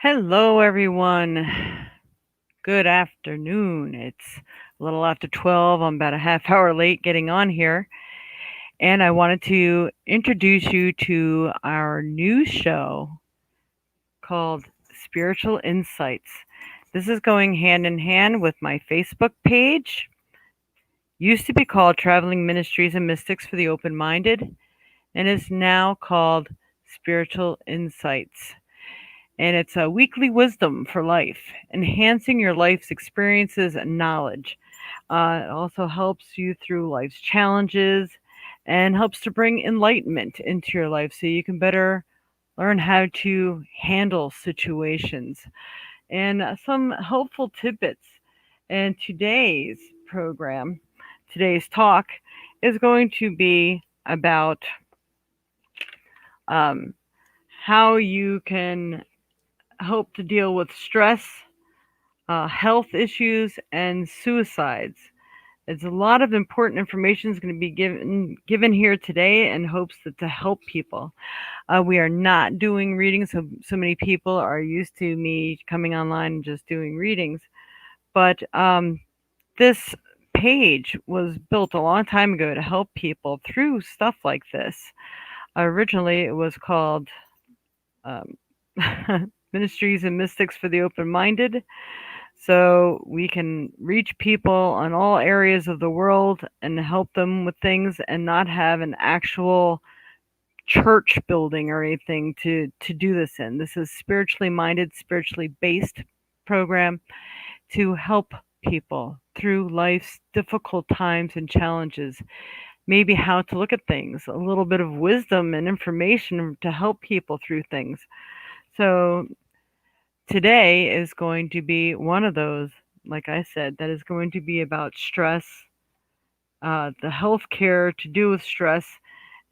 Hello, everyone. Good afternoon. It's a little after 12. I'm about a half hour late getting on here. And I wanted to introduce you to our new show called Spiritual Insights. This is going hand in hand with my Facebook page. Used to be called Traveling Ministries and Mystics for the Open Minded, and is now called Spiritual Insights. And it's a weekly wisdom for life, enhancing your life's experiences and knowledge. It also helps you through life's challenges and helps to bring enlightenment into your life so you can better learn how to handle situations and some helpful tidbits. And today's talk, is going to be about um, how you can help to deal with stress, health issues, and suicides. It's a lot of important information is going to be given here today in hopes to help people. We are not doing readings, so many people are used to me coming online and just doing readings. But this page was built a long time ago to help people through stuff like this. Originally, it was called um, Ministries and Mystics for the Open Minded. So we can reach people in all areas of the world and help them with things and not have an actual church building or anything to do this in. This is spiritually minded, spiritually based program to help people through life's difficult times and challenges. Maybe how to look at things, a little bit of wisdom and information to help people through things. So today is going to be one of those, like I said, that is going to be about stress, the health care to do with stress,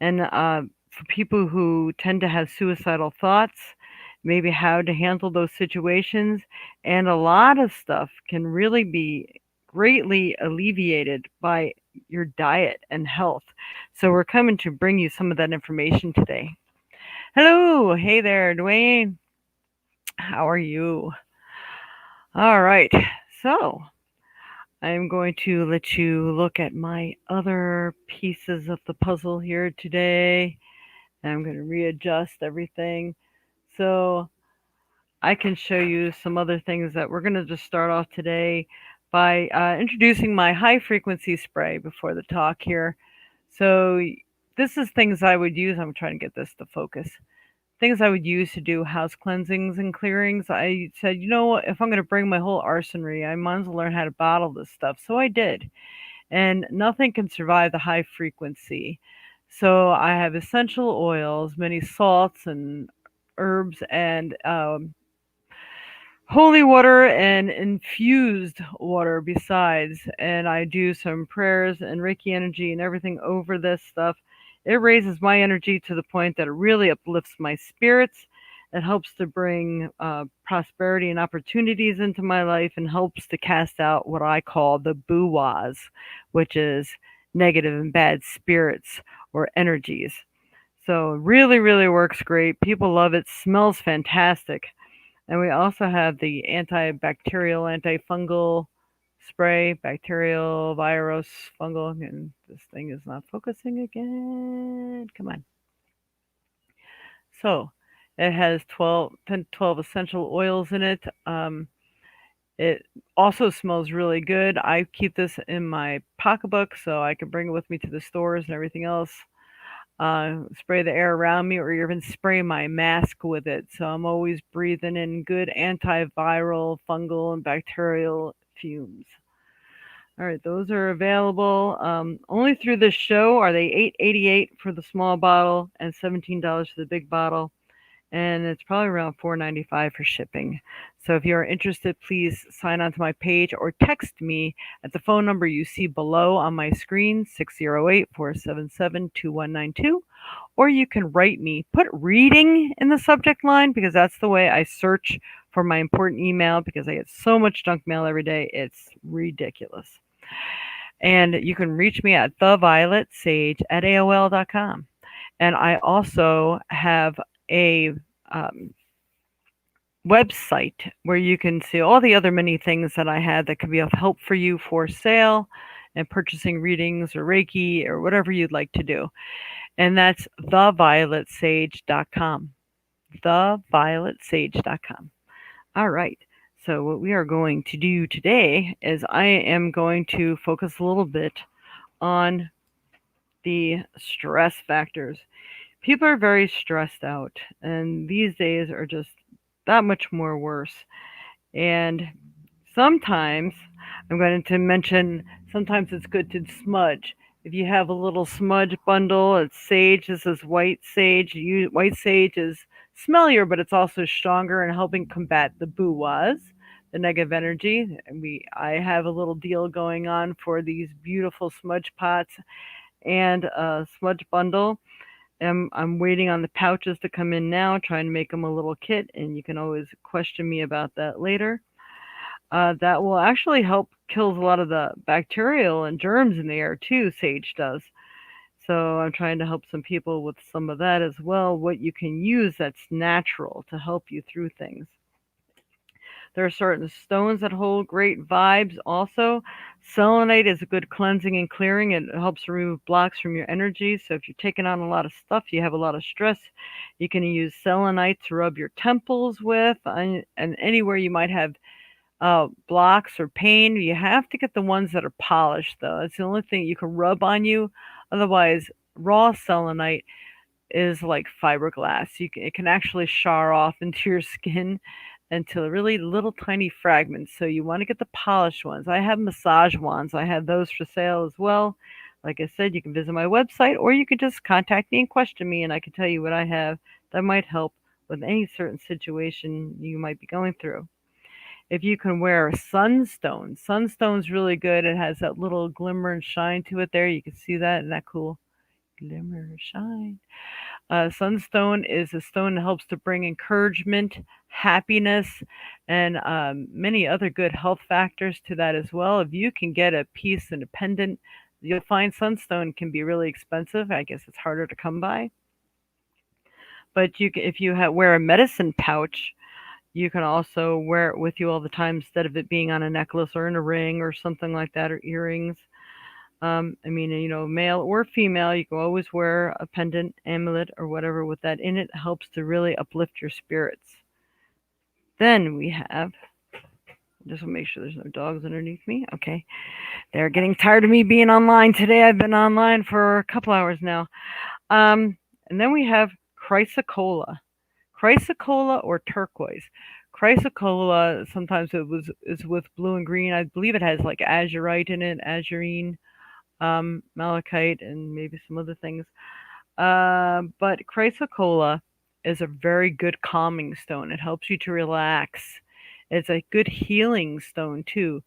and for people who tend to have suicidal thoughts, maybe how to handle those situations. And a lot of stuff can really be greatly alleviated by your diet and health. So we're coming to bring you some of that information today. Hello, hey there, Dwayne. How are you? All right. So I'm going to let you look at my other pieces of the puzzle here today. And I'm going to readjust everything so I can show you some other things that we're going to just start off today by introducing my high frequency spray before the talk here. So this is things I would use. I'm trying to get this to focus. Things I would use to do house cleansings and clearings. I said, you know what, if I'm going to bring my whole arsenal, I might as well learn how to bottle this stuff. So I did. And nothing can survive the high frequency. So I have essential oils, many salts and herbs, and holy water and infused water besides. And I do some prayers and Reiki energy and everything over this stuff. It raises my energy to the point that it really uplifts my spirits. It helps to bring prosperity and opportunities into my life and helps to cast out what I call the boo-wahs, which is negative and bad spirits or energies. So it really, really works great. People love it. Smells fantastic. And we also have the antibacterial, antifungal spray, bacterial, virus, fungal. And this thing is not focusing again. Come on. So it has 10 to 12 essential oils in it. It also smells really good. I keep this in my pocketbook so I can bring it with me to the stores and everything else. Spray the air around me or even spray my mask with it. So I'm always breathing in good antiviral, fungal, and bacterial fumes. All right, those are available only through this show. Are they $8.88 for the small bottle and $17 for the big bottle? And it's probably around $4.95 for shipping. So if you are interested, please sign on to my page or text me at the phone number you see below on my screen, 608-477-2192. Or you can write me, put reading in the subject line because that's the way I search for my important email because I get so much junk mail every day. It's ridiculous. And you can reach me at theviolet.sage@aol.com. And I also have a website where you can see all the other many things that I had that could be of help for you for sale and purchasing readings or Reiki or whatever you'd like to do. And that's thevioletsage.com. Thevioletsage.com. All right. So, what we are going to do today is I am going to focus a little bit on the stress factors. People are very stressed out, and these days are just that much more worse. And sometimes I'm going to mention sometimes it's good to smudge. If you have a little smudge bundle, it's sage. This is white sage. White sage is smellier, but it's also stronger in helping combat the buwas, the negative energy. I have a little deal going on for these beautiful smudge pots and a smudge bundle. I'm waiting on the pouches to come in now, trying to make them a little kit, and you can always question me about that later. That will actually help kills a lot of the bacterial and germs in the air too. Sage does. So I'm trying to help some people with some of that as well. What you can use that's natural to help you through things. There are certain stones that hold great vibes also. Selenite is a good cleansing and clearing. It helps remove blocks from your energy. So if you're taking on a lot of stuff, you have a lot of stress, you can use selenite to rub your temples with and anywhere you might have blocks or pain. You have to get the ones that are polished, though. That's the only thing you can rub on you. Otherwise, raw selenite is like fiberglass. It can actually char off into your skin into really little tiny fragments. So you want to get the polished ones. I have massage wands. I have those for sale as well. Like I said, you can visit my website or you can just contact me and question me, and I can tell you what I have that might help with any certain situation you might be going through. If you can wear a sunstone, sunstone's really good. It has that little glimmer and shine to it there. You can see that. Isn't that cool? Glimmer, shine. Sunstone is a stone that helps to bring encouragement, happiness, and many other good health factors to that as well. If you can get a piece and a pendant, you'll find sunstone can be really expensive. I guess it's harder to come by. But if you wear a medicine pouch, you can also wear it with you all the time instead of it being on a necklace or in a ring or something like that or earrings. I mean, male or female, you can always wear a pendant, amulet, or whatever with that in it. It helps to really uplift your spirits. Then we have, just want to make sure there's no dogs underneath me. Okay. They're getting tired of me being online today. I've been online for a couple hours now. And then we have chrysocolla. Chrysocolla or turquoise. Chrysocolla, sometimes is with blue and green. I believe it has like azurite in it, azurine, malachite, and maybe some other things. But chrysocolla is a very good calming stone. It helps you to relax. It's a good healing stone too.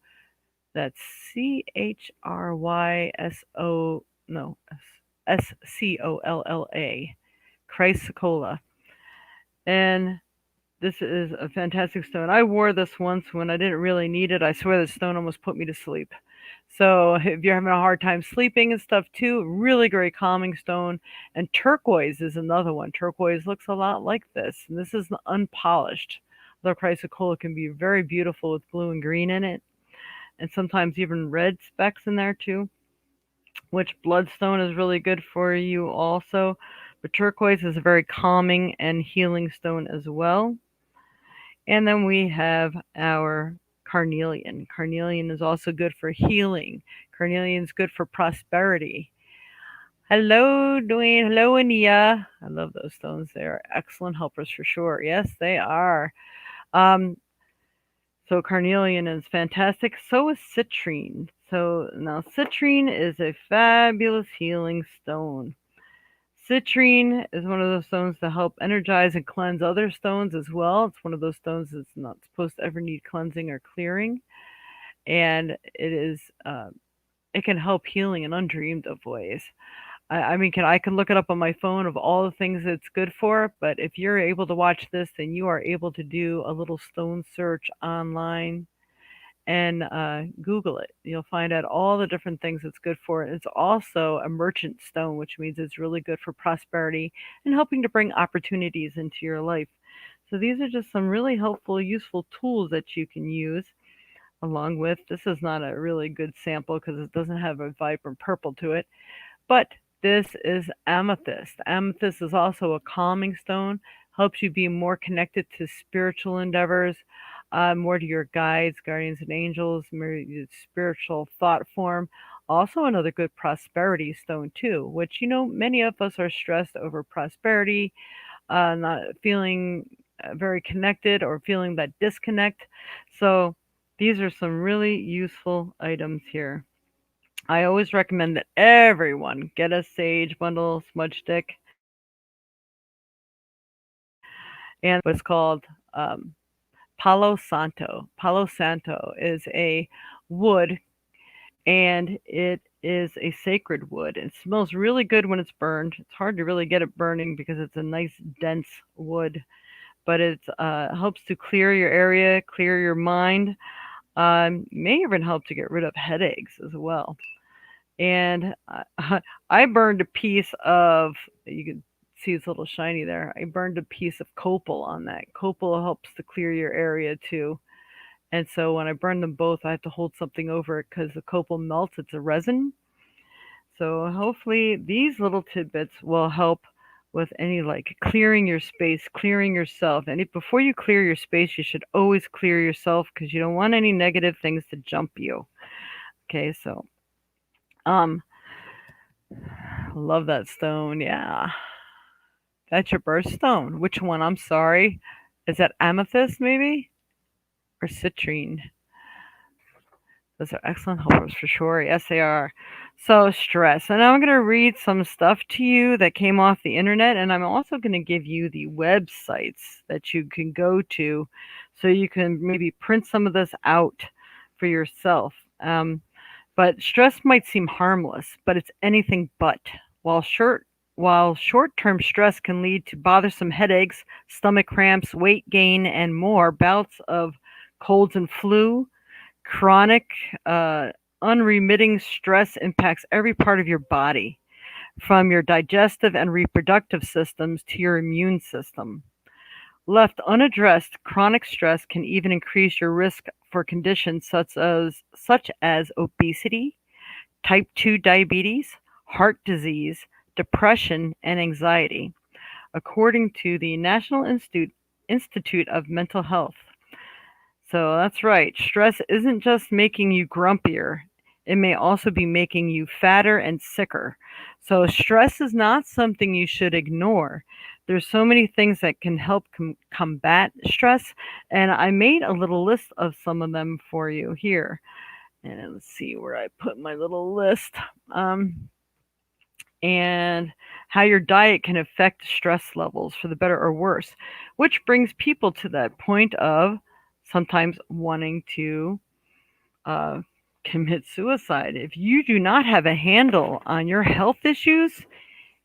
That's CHRYSO, no, SCOLLA, chrysocolla. And this is a fantastic stone. I wore this once when I didn't really need it. I swear the stone almost put me to sleep. So if you're having a hard time sleeping and stuff too, really great calming stone. And turquoise is another one. Turquoise looks a lot like this, and this is unpolished. The chrysocolla can be very beautiful with blue and green in it, and sometimes even red specks in there too, which bloodstone is really good for you also. But turquoise is a very calming and healing stone as well. And then we have our carnelian. Carnelian is also good for healing. Carnelian is good for prosperity. Hello, Dwayne. Hello, Ania. I love those stones. They are excellent helpers for sure. Yes, they are. Um, so carnelian is fantastic. So is citrine. So now citrine is a fabulous healing stone. Citrine is one of those stones to help energize and cleanse other stones as well. It's one of those stones that's not supposed to ever need cleansing or clearing, and it can help healing in undreamed of ways. I mean, I can look it up on my phone of all the things it's good for, but if you're able to watch this, then you are able to do a little stone search online and Google it. You'll find out all the different things it's good for. It's also a merchant stone, which means it's really good for prosperity and helping to bring opportunities into your life. So these are just some really helpful, useful tools that you can use along with. This is not a really good sample because it doesn't have a vibrant purple to it, but this is amethyst. Amethyst is also a calming stone, helps you be more connected to spiritual endeavors, more to your guides, guardians, and angels, more your spiritual thought form. Also, another good prosperity stone, too, which, many of us are stressed over prosperity, not feeling very connected or feeling that disconnect. So, these are some really useful items here. I always recommend that everyone get a sage bundle smudge stick, and what's called Palo Santo. Palo Santo is a wood, and it is a sacred wood. It smells really good when it's burned. It's hard to really get it burning because it's a nice dense wood, but it helps to clear your area, clear your mind. May even help to get rid of headaches as well. And I burned a piece of, you can see it's a little shiny there. I burned a piece of copal on that. Copal helps to clear your area too. And so when I burn them both, I have to hold something over it because the copal melts. It's a resin. So hopefully these little tidbits will help with any like clearing your space, clearing yourself. And before you clear your space, you should always clear yourself because you don't want any negative things to jump you. Okay, so um love that stone. Yeah. That's your birthstone. Which one? I'm sorry. Is that amethyst maybe? Or citrine? Those are excellent helpers for sure. Yes, they are. So, stress. And I'm going to read some stuff to you that came off the internet, and I'm also going to give you the websites that you can go to so you can maybe print some of this out for yourself. But stress might seem harmless, but it's anything but. While short while short-term stress can lead to bothersome headaches, stomach cramps, weight gain, and more, bouts of colds and flu, chronic, unremitting stress impacts every part of your body, from your digestive and reproductive systems to your immune system. Left unaddressed, chronic stress can even increase your risk for conditions such as obesity, type 2 diabetes, heart disease, depression, and anxiety, according to the National Institute of Mental Health. So that's right. Stress isn't just making you grumpier, it may also be making you fatter and sicker. So stress is not something you should ignore. There's so many things that can help combat stress, and I made a little list of some of them for you here. And let's see where I put my little list. And how your diet can affect stress levels for the better or worse, which brings people to that point of sometimes wanting to uh, commit suicide. If you do not have a handle on your health issues,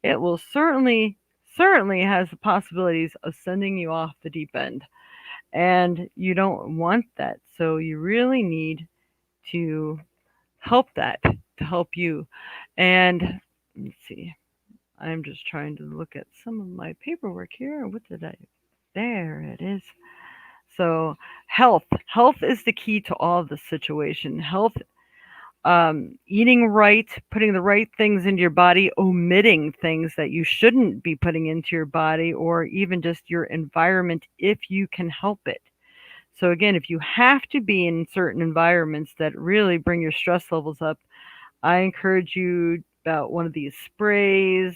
it will certainly has the possibilities of sending you off the deep end. And you don't want that. So you really need to to help you. And let's see. I'm just trying to look at some of my paperwork here. What did I? There it is. So, health. Health is the key to all of this situation. Health, eating right, putting the right things into your body, omitting things that you shouldn't be putting into your body, or even just your environment if you can help it. So, again, if you have to be in certain environments that really bring your stress levels up, I encourage you about one of these sprays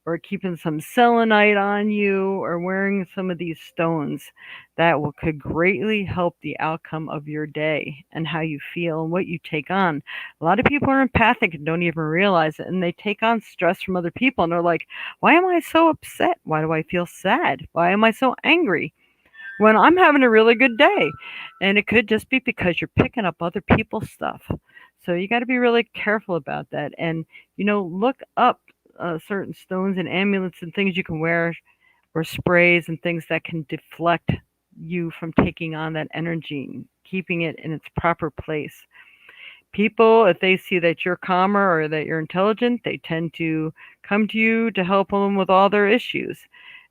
or keeping some selenite on you or wearing some of these stones that could greatly help the outcome of your day and how you feel and what you take on. A lot of people are empathic and don't even realize it, and they take on stress from other people and they're like, why am I so upset? Why do I feel sad? Why am I so angry when I'm having a really good day? And it could just be because you're picking up other people's stuff. So you got to be really careful about that. And, look up certain stones and amulets and things you can wear or sprays and things that can deflect you from taking on that energy, keeping it in its proper place. People, if they see that you're calmer or that you're intelligent, they tend to come to you to help them with all their issues.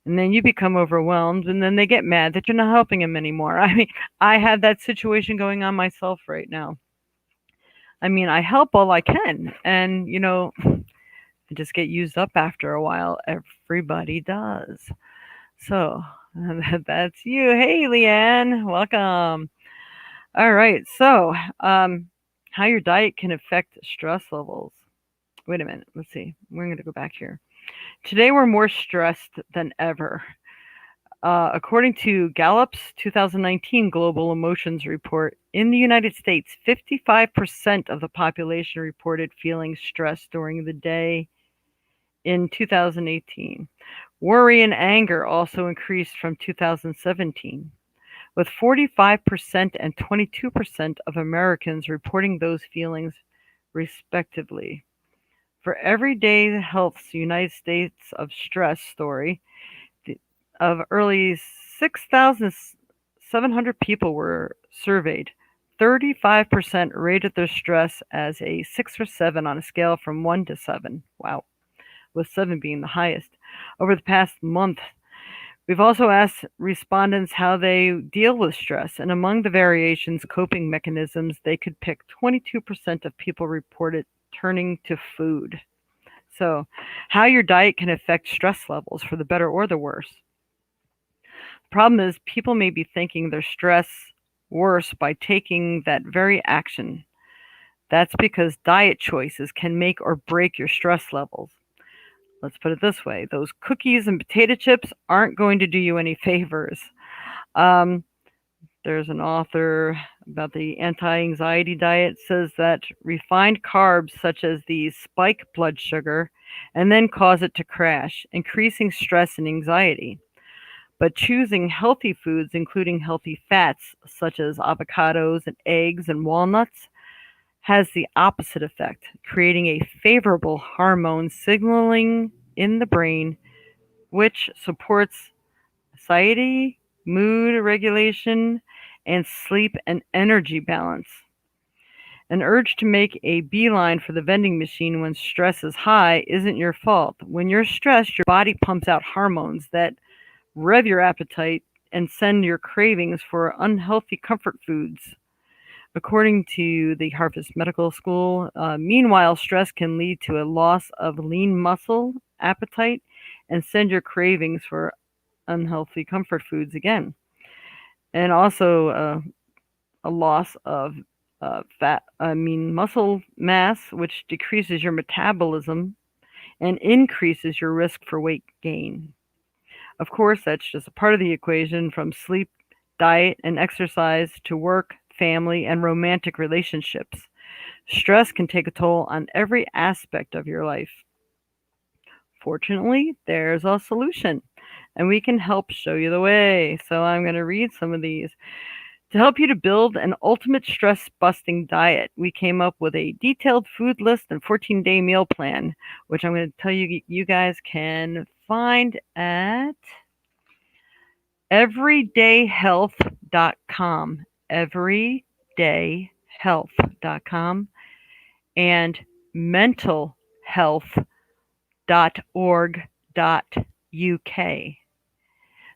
And then you become overwhelmed, and then they get mad that you're not helping them anymore. I mean, I have that situation going on myself right now. I mean, I help all I can, and I just get used up after a while. Everybody does. So that's you. Hey, Leanne, welcome. All right. So, how your diet can affect stress levels. Wait a minute. Let's see. We're going to go back here. Today, we're more stressed than ever. According to Gallup's 2019 Global Emotions Report, in the United States, 55% of the population reported feeling stressed during the day in 2018. Worry and anger also increased from 2017, with 45% and 22% of Americans reporting those feelings, respectively. For Everyday Health's United States of Stress story, of early 6,700 people were surveyed. 35% rated their stress as a 6 or 7 on a scale from 1 to 7. Wow, with 7 being the highest. Over the past month, we've also asked respondents how they deal with stress, and among the variations, coping mechanisms, they could pick 22% of people reported turning to food. So, how your diet can affect stress levels for the better or the worse. Problem is, people may be thinking their stress worse by taking that very action. That's because diet choices can make or break your stress levels. Let's put it this way, those cookies and potato chips aren't going to do you any favors. Um, there's an author about the anti-anxiety diet says that refined carbs such as these spike blood sugar and then cause it to crash, increasing stress and anxiety. But choosing healthy foods, including healthy fats such as avocados and eggs and walnuts, has the opposite effect, creating a favorable hormone signaling in the brain, which supports satiety, mood regulation, and sleep and energy balance. An urge to make a beeline for the vending machine when stress is high isn't your fault. When you're stressed, your body pumps out hormones that rev your appetite and send your cravings for unhealthy comfort foods. According to the Harvard Medical School, meanwhile, stress can lead to a loss of lean muscle, appetite, and send your cravings for unhealthy comfort foods again. And also a loss of muscle mass, which decreases your metabolism and increases your risk for weight gain. Of course, that's just a part of the equation, from sleep, diet, and exercise to work, family, and romantic relationships. Stress can take a toll on every aspect of your life. Fortunately, there's a solution, and we can help show you the way. So I'm going to read some of these. To help you to build an ultimate stress-busting diet, we came up with a detailed food list and 14-day meal plan, which I'm going to tell you you guys can find at everydayhealth.com, everydayhealth.com, and mentalhealth.org.uk.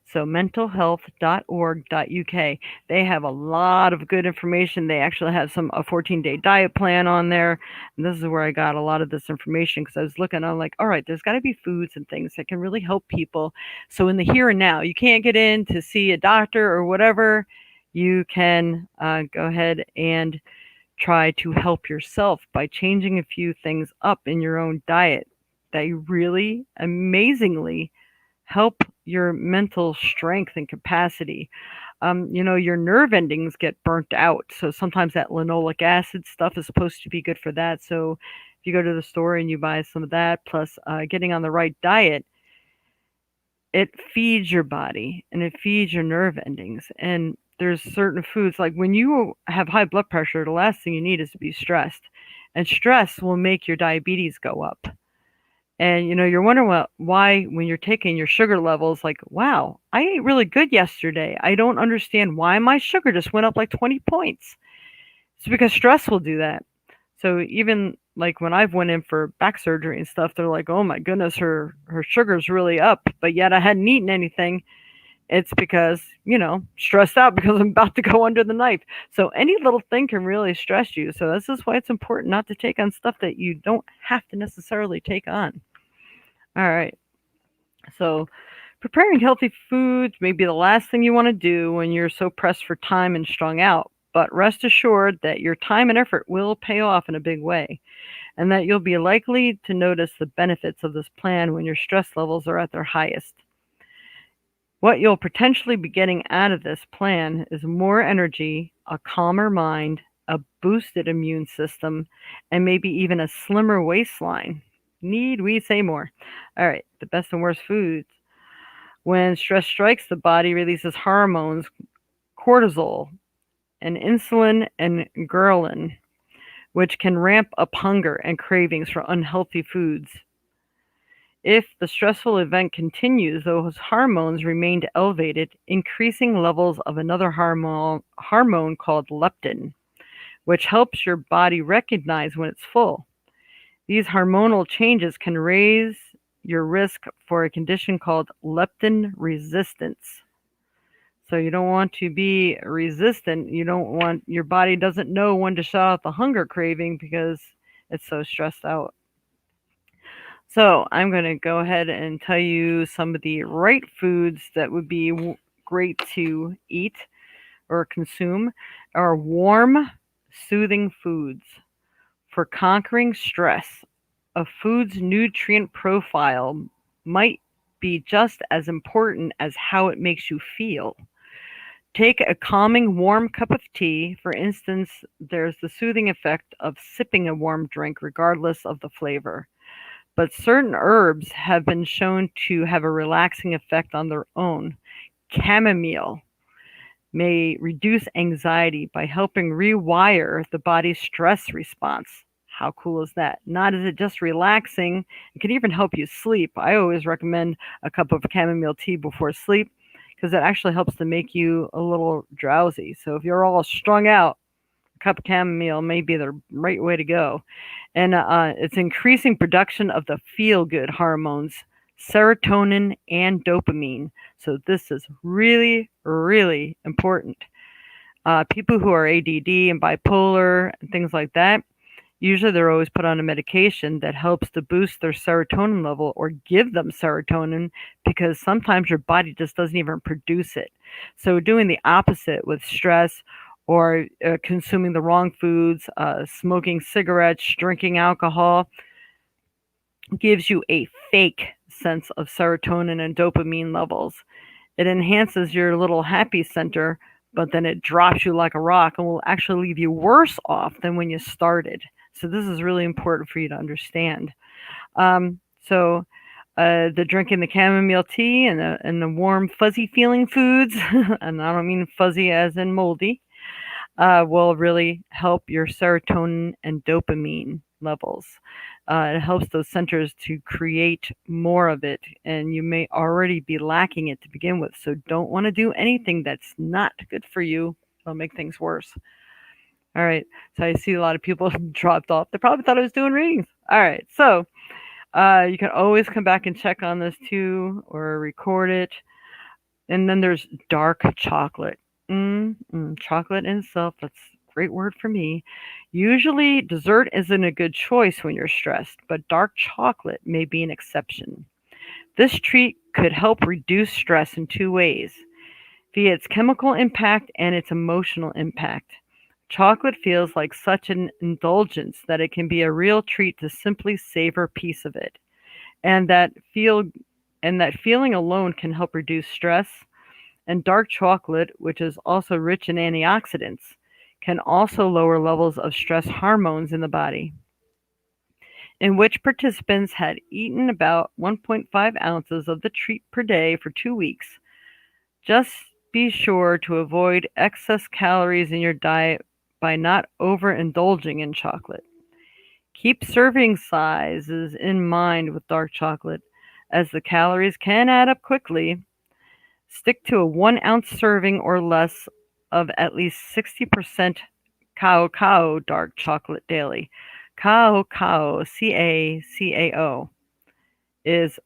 So mentalhealth.org.uk. They have a lot of good information. They actually have a 14-day diet plan on there. And this is where I got a lot of this information, because I was looking, I'm like, all right, there's got to be foods and things that can really help people. So in the here and now, you can't get in to see a doctor or whatever. You can go ahead and try to help yourself by changing a few things up in your own diet. They really amazingly help your mental strength and capacity. Your nerve endings get burnt out. So sometimes that linoleic acid stuff is supposed to be good for that. So if you go to the store and you buy some of that, plus getting on the right diet, it feeds your body and it feeds your nerve endings. And there's certain foods, like when you have high blood pressure, the last thing you need is to be stressed. And stress will make your diabetes go up. And you're wondering why, when you're taking your sugar levels, like, wow, I ate really good yesterday. I don't understand why my sugar just went up like 20 points. It's because stress will do that. So even like when I've went in for back surgery and stuff, they're like, "Oh my goodness, her sugar's really up," but yet I hadn't eaten anything. It's because, stressed out because I'm about to go under the knife. So any little thing can really stress you. So this is why it's important not to take on stuff that you don't have to necessarily take on. All right. So preparing healthy foods may be the last thing you want to do when you're so pressed for time and strung out. But rest assured that your time and effort will pay off in a big way, and that you'll be likely to notice the benefits of this plan when your stress levels are at their highest. What you'll potentially be getting out of this plan is more energy, a calmer mind, a boosted immune system, and maybe even a slimmer waistline. Need we say more? All right, the best and worst foods. When stress strikes, the body releases hormones, cortisol, and insulin and ghrelin, which can ramp up hunger and cravings for unhealthy foods. If the stressful event continues, those hormones remain elevated, increasing levels of another hormone called leptin, which helps your body recognize when it's full. These hormonal changes can raise your risk for a condition called leptin resistance. So you don't want to be resistant. You don't want your body doesn't know when to shut out the hunger craving because it's so stressed out. So I'm going to go ahead and tell you some of the right foods that would be great to eat or consume are warm, soothing foods. For conquering stress, a food's nutrient profile might be just as important as how it makes you feel. Take a calming warm cup of tea. For instance, there's the soothing effect of sipping a warm drink regardless of the flavor. But certain herbs have been shown to have a relaxing effect on their own. Chamomile may reduce anxiety by helping rewire the body's stress response. How cool is that? Not is it just relaxing, it can even help you sleep. I always recommend a cup of chamomile tea before sleep because it actually helps to make you a little drowsy. So if you're all strung out, a cup of chamomile may be the right way to go. And it's increasing production of the feel-good hormones, serotonin and dopamine. So this is really, really important. People who are ADD and bipolar and things like that, usually they're always put on a medication that helps to boost their serotonin level or give them serotonin because sometimes your body just doesn't even produce it. So doing the opposite with stress or consuming the wrong foods, smoking cigarettes, drinking alcohol, gives you a fake sense of serotonin and dopamine levels. It enhances your little happy center, but then it drops you like a rock and will actually leave you worse off than when you started. So this is really important for you to understand. So the drinking the chamomile tea and the warm fuzzy feeling foods, and I don't mean fuzzy as in moldy, will really help your serotonin and dopamine levels. It helps those centers to create more of it, and you may already be lacking it to begin with. So don't want to do anything that's not good for you. It'll make things worse. All right. So I see a lot of people dropped off. They probably thought I was doing readings. All right. So you can always come back and check on this too, or record it. And then there's dark chocolate. Chocolate in itself, that's a great word for me. Usually, dessert isn't a good choice when you're stressed, but dark chocolate may be an exception. This treat could help reduce stress in two ways via its chemical impact and its emotional impact. Chocolate feels like such an indulgence that it can be a real treat to simply savor a piece of it. And that feeling alone can help reduce stress. And dark chocolate, which is also rich in antioxidants, can also lower levels of stress hormones in the body. In which participants had eaten about 1.5 ounces of the treat per day for 2 weeks. Just be sure to avoid excess calories in your diet by not overindulging in chocolate. Keep serving sizes in mind with dark chocolate, as the calories can add up quickly. Stick to a 1 ounce serving or less of at least 60% cacao dark chocolate daily. Cacao, CACAO, is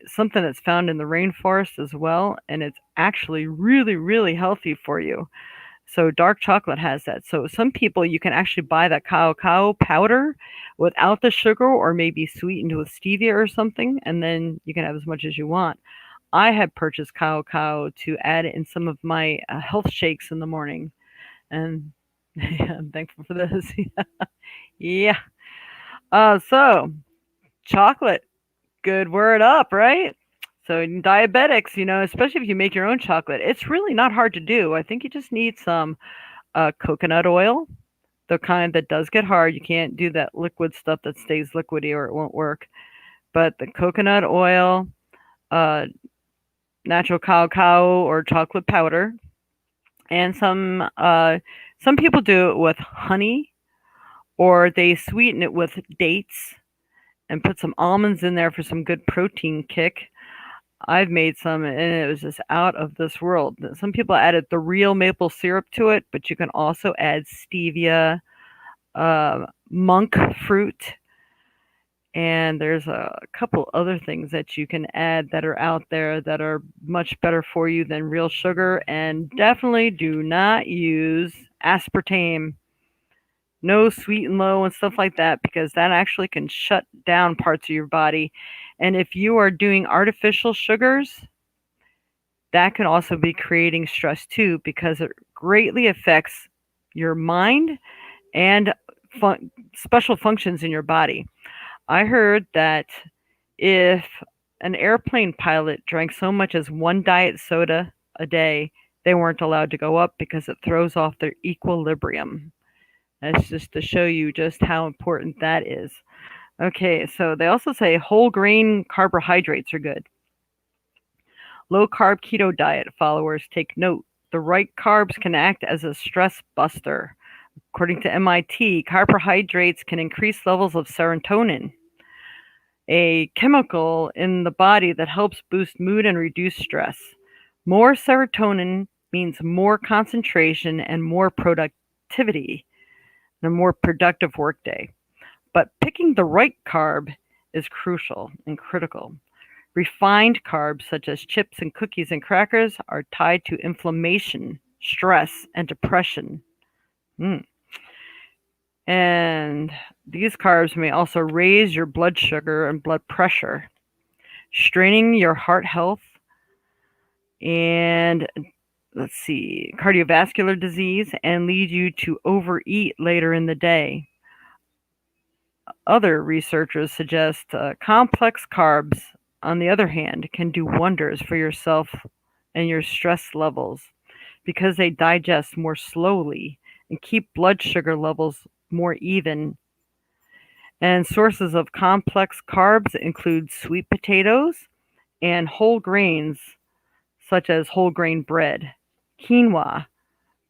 something that's found in the rainforest as well, and it's actually really, really healthy for you. So dark chocolate has that. So some people, you can actually buy that cacao powder without the sugar, or maybe sweetened with stevia or something, and then you can have as much as you want. I had purchased cacao to add in some of my health shakes in the morning, and yeah, I'm thankful for this. Yeah. So chocolate, good word up, right? So in diabetics, especially if you make your own chocolate, it's really not hard to do. I think you just need some coconut oil, the kind that does get hard. You can't do that liquid stuff that stays liquidy or it won't work. But the coconut oil, uh, natural cacao or chocolate powder, and some people do it with honey, or they sweeten it with dates and put some almonds in there for some good protein kick. I've made some and it was just out of this world. Some people added the real maple syrup to it, but you can also add stevia, monk fruit, and there's a couple other things that you can add that are out there that are much better for you than real sugar. And definitely do not use aspartame. No sweet and low and stuff like that, because that actually can shut down parts of your body. And if you are doing artificial sugars, that can also be creating stress too, because it greatly affects your mind and special functions in your body. I heard that if an airplane pilot drank so much as one diet soda a day, they weren't allowed to go up because it throws off their equilibrium. That's just to show you just how important that is. Okay, so they also say whole grain carbohydrates are good. Low carb keto diet followers take note. The right carbs can act as a stress buster. According to MIT, carbohydrates can increase levels of serotonin, a chemical in the body that helps boost mood and reduce stress. More serotonin means more concentration and more productivity, and a more productive workday. But picking the right carb is crucial and critical. Refined carbs, such as chips and cookies and crackers, are tied to inflammation, stress, and depression. Mm. And these carbs may also raise your blood sugar and blood pressure, straining your heart health and, let's see, cardiovascular disease, and lead you to overeat later in the day. Other researchers suggest complex carbs, on the other hand, can do wonders for yourself and your stress levels because they digest more slowly and keep blood sugar levels more even. And sources of complex carbs include sweet potatoes and whole grains, such as whole grain bread, quinoa,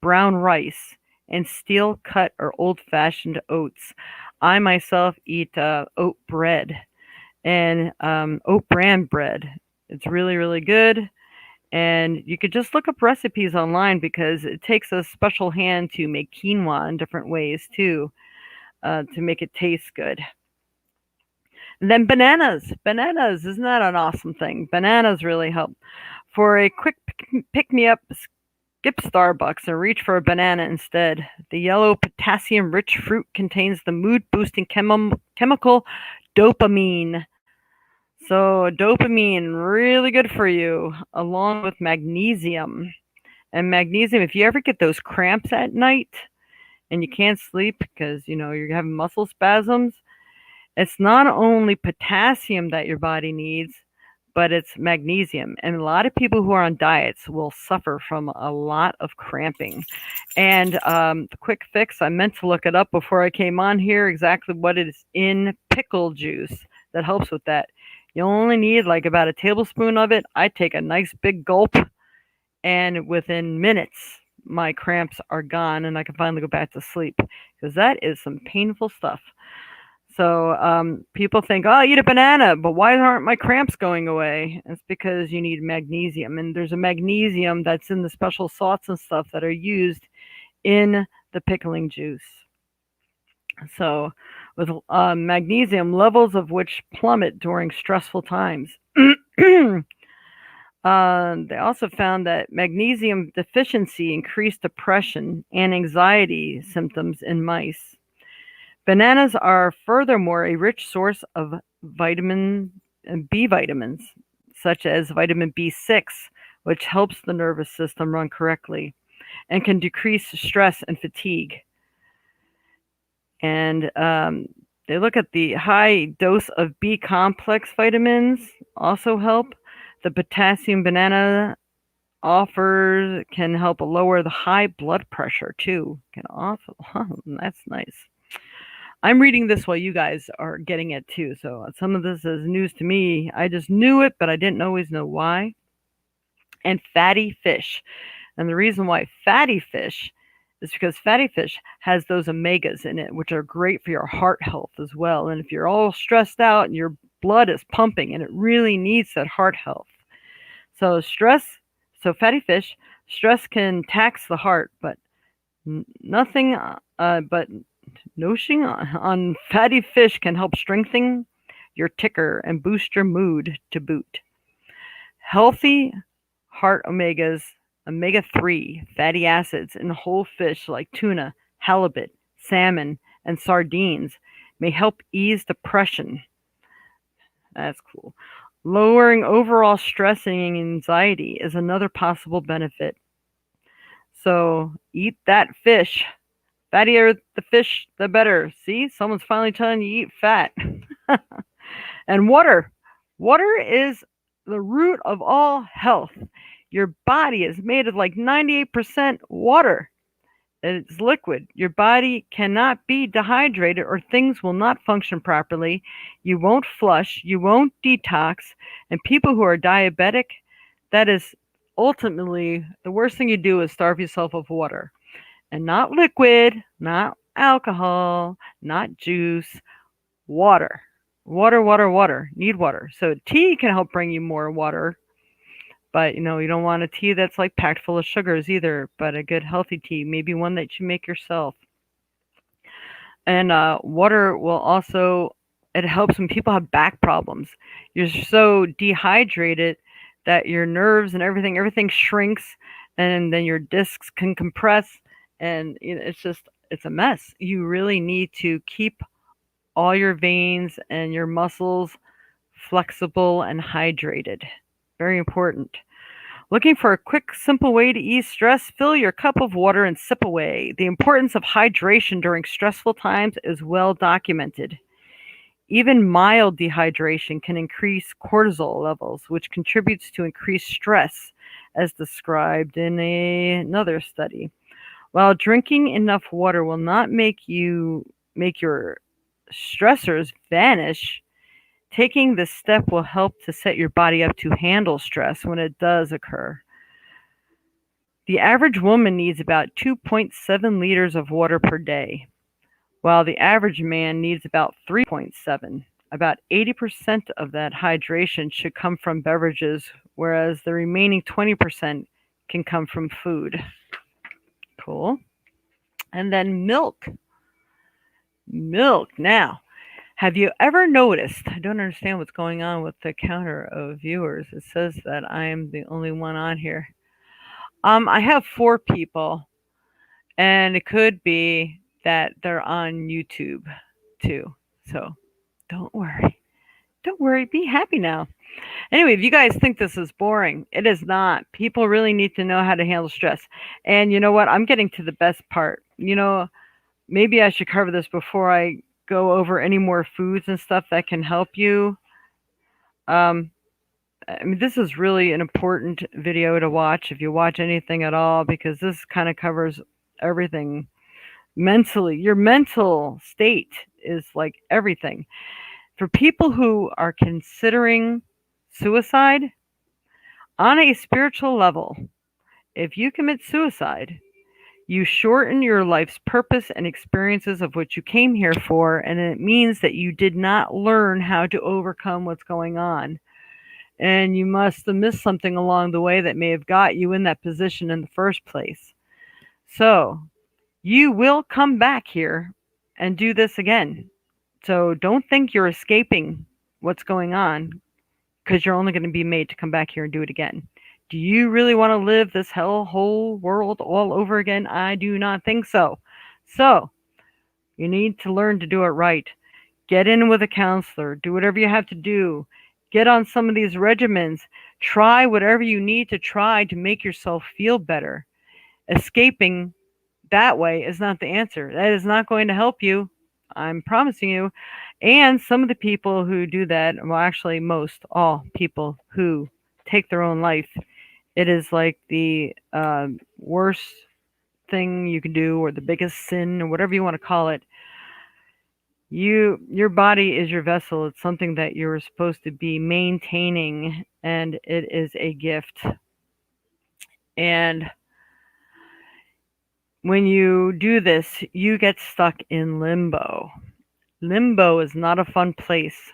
brown rice, and steel cut or old fashioned oats. I myself eat oat bread and oat bran bread. It's really, really good. And you could just look up recipes online because it takes a special hand to make quinoa in different ways too, to make it taste good. And then bananas. Bananas, isn't that an awesome thing? Bananas really help. For a quick pick me up, skip Starbucks and reach for a banana instead. The yellow potassium rich fruit contains the mood boosting chemical dopamine. So, dopamine, really good for you, along with magnesium. And magnesium, if you ever get those cramps at night and you can't sleep because, you're having muscle spasms, it's not only potassium that your body needs, but it's magnesium. And a lot of people who are on diets will suffer from a lot of cramping. And the quick fix, I meant to look it up before I came on here, exactly what is in pickle juice that helps with that. You only need like about a tablespoon of it. I take a nice big gulp, and within minutes, my cramps are gone and I can finally go back to sleep, because that is some painful stuff. So people think, oh, eat a banana, but why aren't my cramps going away? It's because you need magnesium, and there's a magnesium that's in the special salts and stuff that are used in the pickling juice. So with magnesium levels of which plummet during stressful times. They also found that magnesium deficiency increased depression and anxiety symptoms in mice. Bananas are furthermore a rich source of vitamin B vitamins, such as vitamin B6, which helps the nervous system run correctly and can decrease stress and fatigue. And they look at the high dose of B complex vitamins also help. The potassium banana offers can help lower the high blood pressure too. Can also, that's nice. I'm reading this while you guys are getting it too, so some of this is news to me. I just knew it, but I didn't always know why. And fatty fish. And the reason why fatty fish is because fatty fish has those omegas in it, which are great for your heart health as well. And if you're all stressed out and your blood is pumping and it really needs that heart health. So fatty fish, stress can tax the heart, but nothing but noshing on fatty fish can help strengthen your ticker and boost your mood to boot. Healthy heart omega-3 fatty acids in whole fish like tuna, halibut, salmon, and sardines may help ease depression. That's cool. Lowering overall stress and anxiety is another possible benefit. So eat that fish. Fattier the fish, the better. See, someone's finally telling you eat fat. And water. Water is the root of all health. Your body is made of like 98% water. It's liquid. Your body cannot be dehydrated or things will not function properly. You won't flush. You won't detox. And people who are diabetic, that is ultimately the worst thing you do is starve yourself of water. And not liquid, not alcohol, not juice, water. Water, water, water. Need water. So tea can help bring you more water. But you don't want a tea that's like packed full of sugars either, but a good healthy tea, maybe one that you make yourself. And water will also, it helps when people have back problems. You're so dehydrated that your nerves and everything shrinks, and then your discs can compress, and it's a mess. You really need to keep all your veins and your muscles flexible and hydrated. Very important. Looking for a quick, simple way to ease stress? Fill your cup of water and sip away. The importance of hydration during stressful times is well documented. Even mild dehydration can increase cortisol levels, which contributes to increased stress, as described in another study. While drinking enough water will not make your stressors vanish, taking this step will help to set your body up to handle stress when it does occur. The average woman needs about 2.7 liters of water per day, while the average man needs about 3.7. About 80% of that hydration should come from beverages, whereas the remaining 20% can come from food. Cool. And then milk. Milk. Now, have you ever noticed? I don't understand what's going on with the counter of viewers. It says that I am the only one on here. I have 4 people, and it could be that they're on YouTube too. So don't worry. Don't worry. Be happy now. Anyway, if you guys think this is boring, it is not. People really need to know how to handle stress. And you know what? I'm getting to the best part. Maybe I should cover this before I go over any more foods and stuff that can help you. This is really an important video to watch if you watch anything at all, because this kind of covers everything mentally. Your mental state is like everything. For people who are considering suicide, on a spiritual level, if you commit suicide, you shorten your life's purpose and experiences of what you came here for, and it means that you did not learn how to overcome what's going on. And you must have missed something along the way that may have got you in that position in the first place. So, you will come back here and do this again. So don't think you're escaping what's going on because you're only going to be made to come back here and do it again. Do you really want to live this hell whole world all over again? I do not think so. So you need to learn to do it right. Get in with a counselor. Do whatever you have to do. Get on some of these regimens. Try whatever you need to try to make yourself feel better. Escaping that way is not the answer. That is not going to help you. I'm promising you. And some of the people who do that, well, actually, most all people who take their own life, it is like the worst thing you can do, or the biggest sin, or whatever you want to call it. Your body is your vessel. It's something that you're supposed to be maintaining, and it is a gift. And when you do this, you get stuck in limbo. Limbo is not a fun place.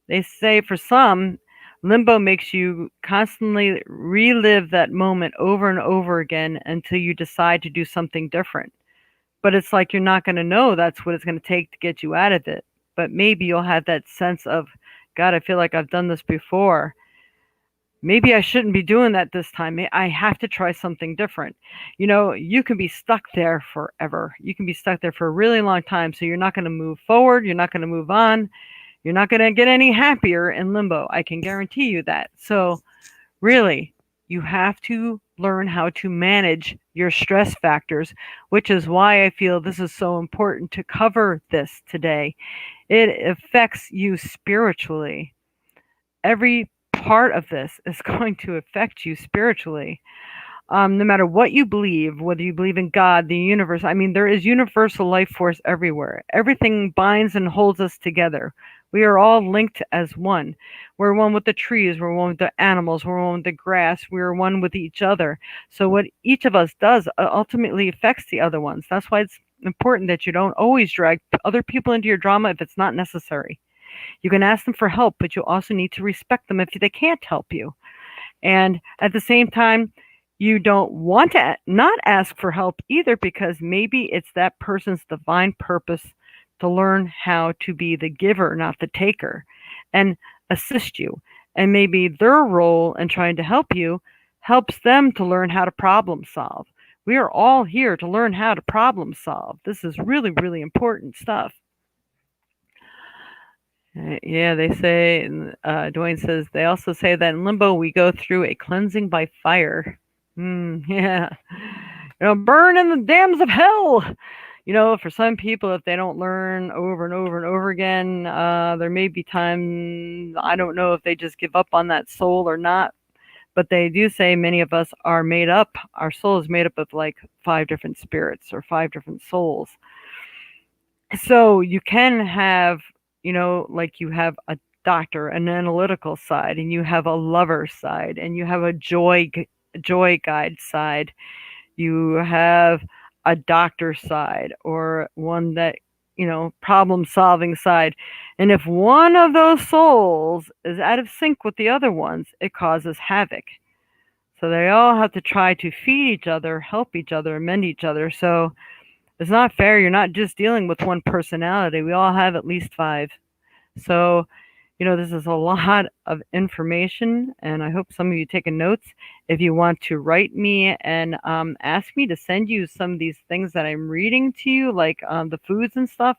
They say for some, limbo makes you constantly relive that moment over and over again until you decide to do something different. But it's like you're not going to know that's what it's going to take to get you out of it. But maybe you'll have that sense of, God, I feel like I've done this before. Maybe I shouldn't be doing that this time. I have to try something different. You can be stuck there forever. You can be stuck there for a really long time. So you're not going to move forward. You're not going to move on. You're not going to get any happier in limbo. I can guarantee you that. So really, you have to learn how to manage your stress factors, which is why I feel this is so important to cover this today. It affects you spiritually. Every part of this is going to affect you spiritually. No matter what you believe, whether you believe in God, the universe, I mean, there is universal life force everywhere. Everything binds and holds us together. We are all linked as one. We're one with the trees, we're one with the animals, we're one with the grass, we're one with each other. So what each of us does ultimately affects the other ones. That's why it's important that you don't always drag other people into your drama if it's not necessary. You can ask them for help, but you also need to respect them if they can't help you. And at the same time, you don't want to not ask for help either, because maybe it's that person's divine purpose to learn how to be the giver, not the taker, and assist you. And maybe their role in trying to help you helps them to learn how to problem solve. We are all here to learn how to problem solve. This is really, really important stuff. Yeah, they say, Dwayne says, they also say that in limbo we go through a cleansing by fire. Yeah. Burn in the dams of hell. For some people, if they don't learn over and over and over again, there may be times, I don't know if they just give up on that soul or not, but they do say many of us are made up, our soul is made up of like 5 different spirits or 5 different souls. So you can have, like you have a doctor, an analytical side, and you have a lover side, and you have a joy guide side. You have a doctor side, or one that, problem solving side. And if one of those souls is out of sync with the other ones, it causes havoc. So they all have to try to feed each other, help each other, mend each other. So it's not fair. You're not just dealing with one personality. We all have at least 5. So, this is a lot of information, and I hope some of you taking notes. If you want to write me and ask me to send you some of these things that I'm reading to you, like the foods and stuff,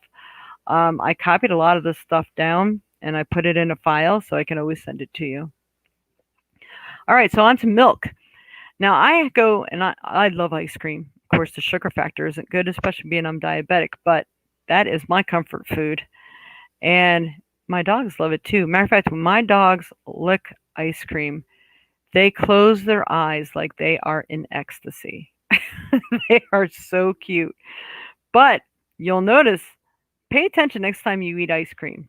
I copied a lot of this stuff down, and I put it in a file so I can always send it to you. All right, so on to milk. Now, I go, and I love ice cream. Of course, the sugar factor isn't good, especially being I'm diabetic, but that is my comfort food. And my dogs love it too. Matter of fact, when my dogs lick ice cream, they close their eyes like they are in ecstasy. They are so cute. But you'll notice, pay attention next time you eat ice cream.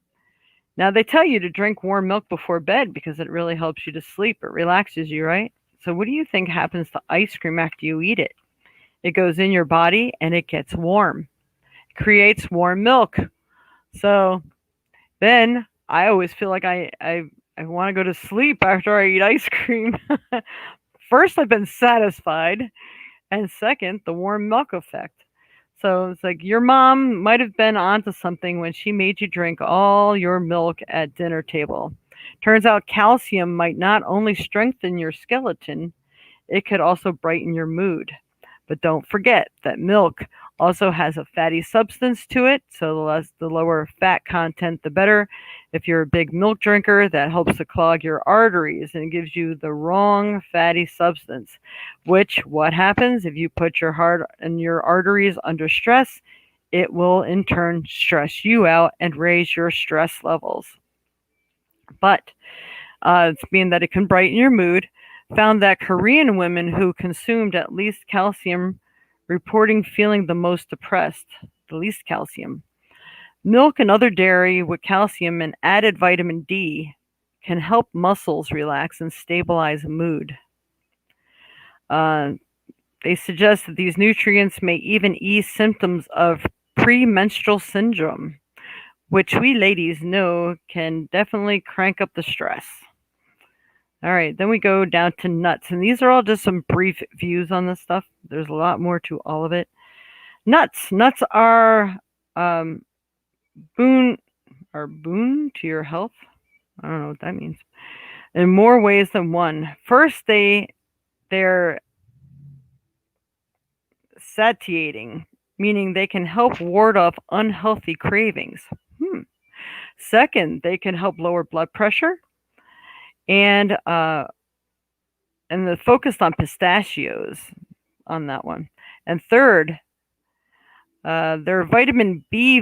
Now, they tell you to drink warm milk before bed because it really helps you to sleep. It relaxes you, right? So what do you think happens to ice cream after you eat it? It goes in your body and it gets warm. It creates warm milk. So then I always feel like I want to go to sleep after I eat ice cream. First, I've been satisfied, and second, the warm milk effect. So it's like your mom might have been onto something when she made you drink all your milk at dinner table. Turns out calcium might not only strengthen your skeleton, it could also brighten your mood. But don't forget that milk also has a fatty substance to it, so the lower fat content, the better. If you're a big milk drinker, that helps to clog your arteries and gives you the wrong fatty substance. Which, what happens if you put your heart and your arteries under stress? It will in turn stress you out and raise your stress levels. But it's being that it can brighten your mood, found that Korean women who consumed at least calcium reporting feeling the most depressed, the least calcium. Milk and other dairy with calcium and added vitamin D can help muscles relax and stabilize mood. Uh, they suggest that these nutrients may even ease symptoms of premenstrual syndrome, which we ladies know can definitely crank up the stress. All right, then we go down to nuts, and these are all just some brief views on this stuff. There's a lot more to all of it. Nuts are um, boon boon to your health. I don't know what that means. In more ways than one. First, they're satiating, meaning they can help ward off unhealthy cravings. Second, they can help lower blood pressure, and they're focused on pistachios on that one. And third, their vitamin B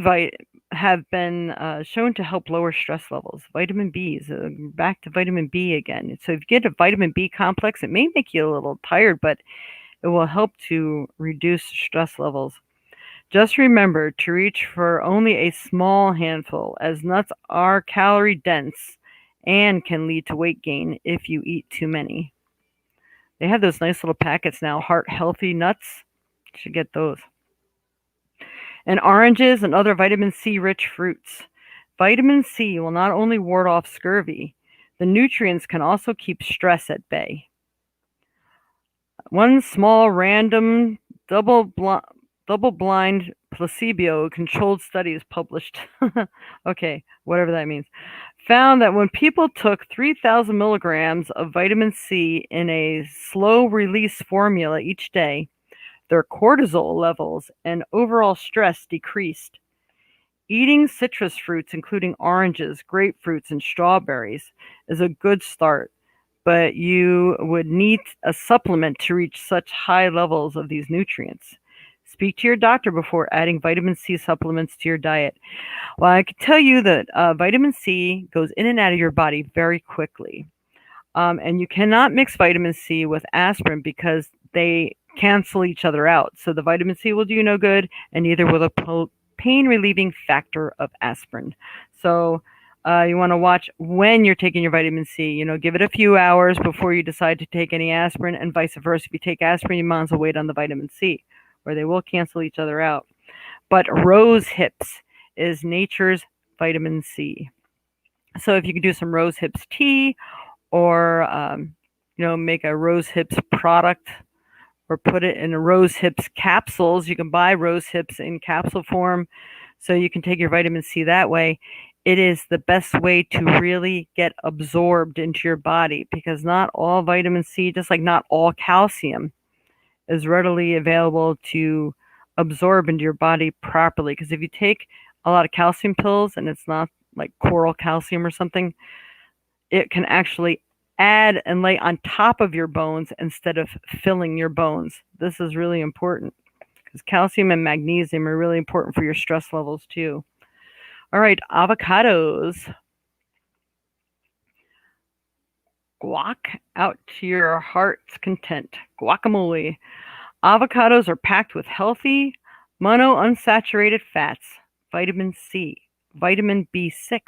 have been shown to help lower stress levels. Vitamin B's, back to vitamin B again. So if you get a vitamin B complex, it may make you a little tired, but it will help to reduce stress levels. Just remember to reach for only a small handful, as nuts are calorie dense and can lead to weight gain if you eat too many. They have those nice little packets now, heart healthy nuts. You should get those. And oranges and other vitamin C rich fruits. Vitamin C will not only ward off scurvy, the nutrients can also keep stress at bay. One small random double-blind placebo-controlled studies published, okay, whatever that means, found that when people took 3,000 milligrams of vitamin C in a slow-release formula each day, their cortisol levels and overall stress decreased. Eating citrus fruits, including oranges, grapefruits, and strawberries, is a good start, but you would need a supplement to reach such high levels of these nutrients. Speak to your doctor before adding vitamin C supplements to your diet. Well, I can tell you that vitamin C goes in and out of your body very quickly. And you cannot mix vitamin C with aspirin because they cancel each other out. So the vitamin C will do you no good, and neither will the pain relieving factor of aspirin. So you want to watch when you're taking your vitamin C. Give it a few hours before you decide to take any aspirin, and vice versa. If you take aspirin, you might as well wait on the vitamin C, or they will cancel each other out. But rose hips is nature's vitamin C. So if you can do some rose hips tea, or make a rose hips product, or put it in a rose hips capsules. You can buy rose hips in capsule form, so you can take your vitamin C that way. It is the best way to really get absorbed into your body, because not all vitamin C, just like not all calcium, is readily available to absorb into your body properly. Because if you take a lot of calcium pills and it's not like coral calcium or something, it can actually add and lay on top of your bones instead of filling your bones. This is really important because calcium and magnesium are really important for your stress levels too. All right, avocados. Guac out to your heart's content. Guacamole. Avocados are packed with healthy, monounsaturated fats, vitamin C, vitamin B6,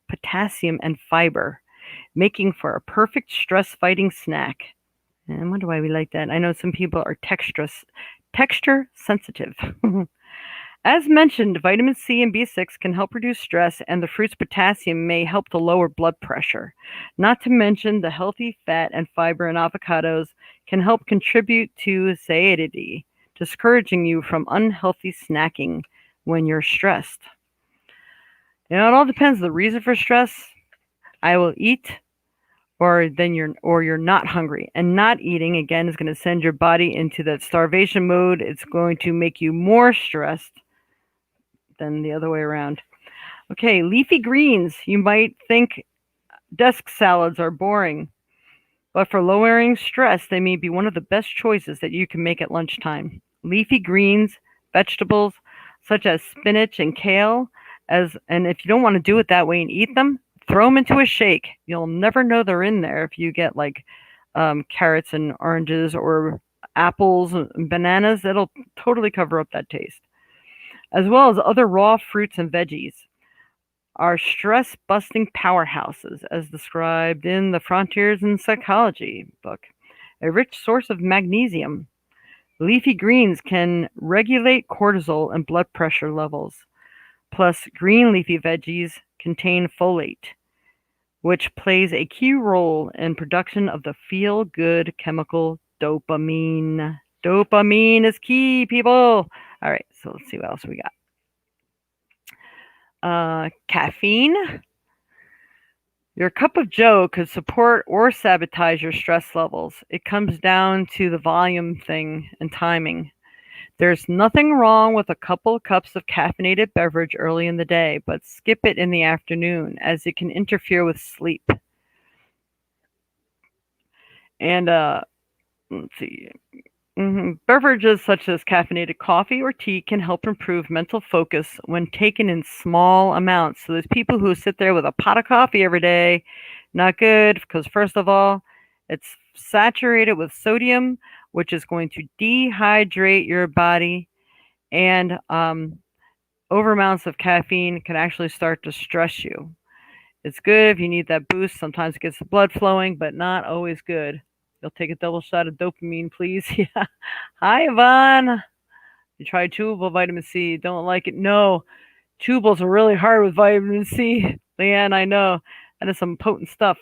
potassium, and fiber, making for a perfect stress-fighting snack. And I wonder why we like that. I know some people are texture sensitive. As mentioned, vitamin C and B6 can help reduce stress, and the fruit's potassium may help to lower blood pressure. Not to mention, the healthy fat and fiber in avocados can help contribute to satiety, discouraging you from unhealthy snacking when you're stressed. It all depends the reason for stress. I will eat, or you're not hungry. And not eating again is going to send your body into that starvation mode. It's going to make you more stressed than the other way around. Okay, leafy greens. You might think desk salads are boring, but for lowering stress, they may be one of the best choices that you can make at lunchtime. Leafy greens, vegetables such as spinach and kale, and if you don't want to do it that way and eat them, throw them into a shake. You'll never know they're in there if you get like carrots and oranges or apples and bananas. It'll totally cover up that taste, as well as other raw fruits and veggies are stress-busting powerhouses, as described in the Frontiers in Psychology book. A rich source of magnesium. Leafy greens can regulate cortisol and blood pressure levels. Plus, green leafy veggies contain folate, which plays a key role in production of the feel-good chemical dopamine. Dopamine is key, people. All right, so let's see what else we got. Caffeine. Your cup of joe could support or sabotage your stress levels. It comes down to the volume thing and timing. There's nothing wrong with a couple of cups of caffeinated beverage early in the day, but skip it in the afternoon as it can interfere with sleep. And let's see. Beverages such as caffeinated coffee or tea can help improve mental focus when taken in small amounts. So there's people who sit there with a pot of coffee every day. Not good, because first of all, it's saturated with sodium, which is going to dehydrate your body, and over amounts of caffeine can actually start to stress you. It's good if you need that boost. Sometimes it gets the blood flowing, but not always good. You'll take a double shot of dopamine, please. Yeah. Hi, Yvonne. You tried chewable vitamin C. Don't like it? No. Chewables are really hard with vitamin C. Leanne, I know. That is some potent stuff.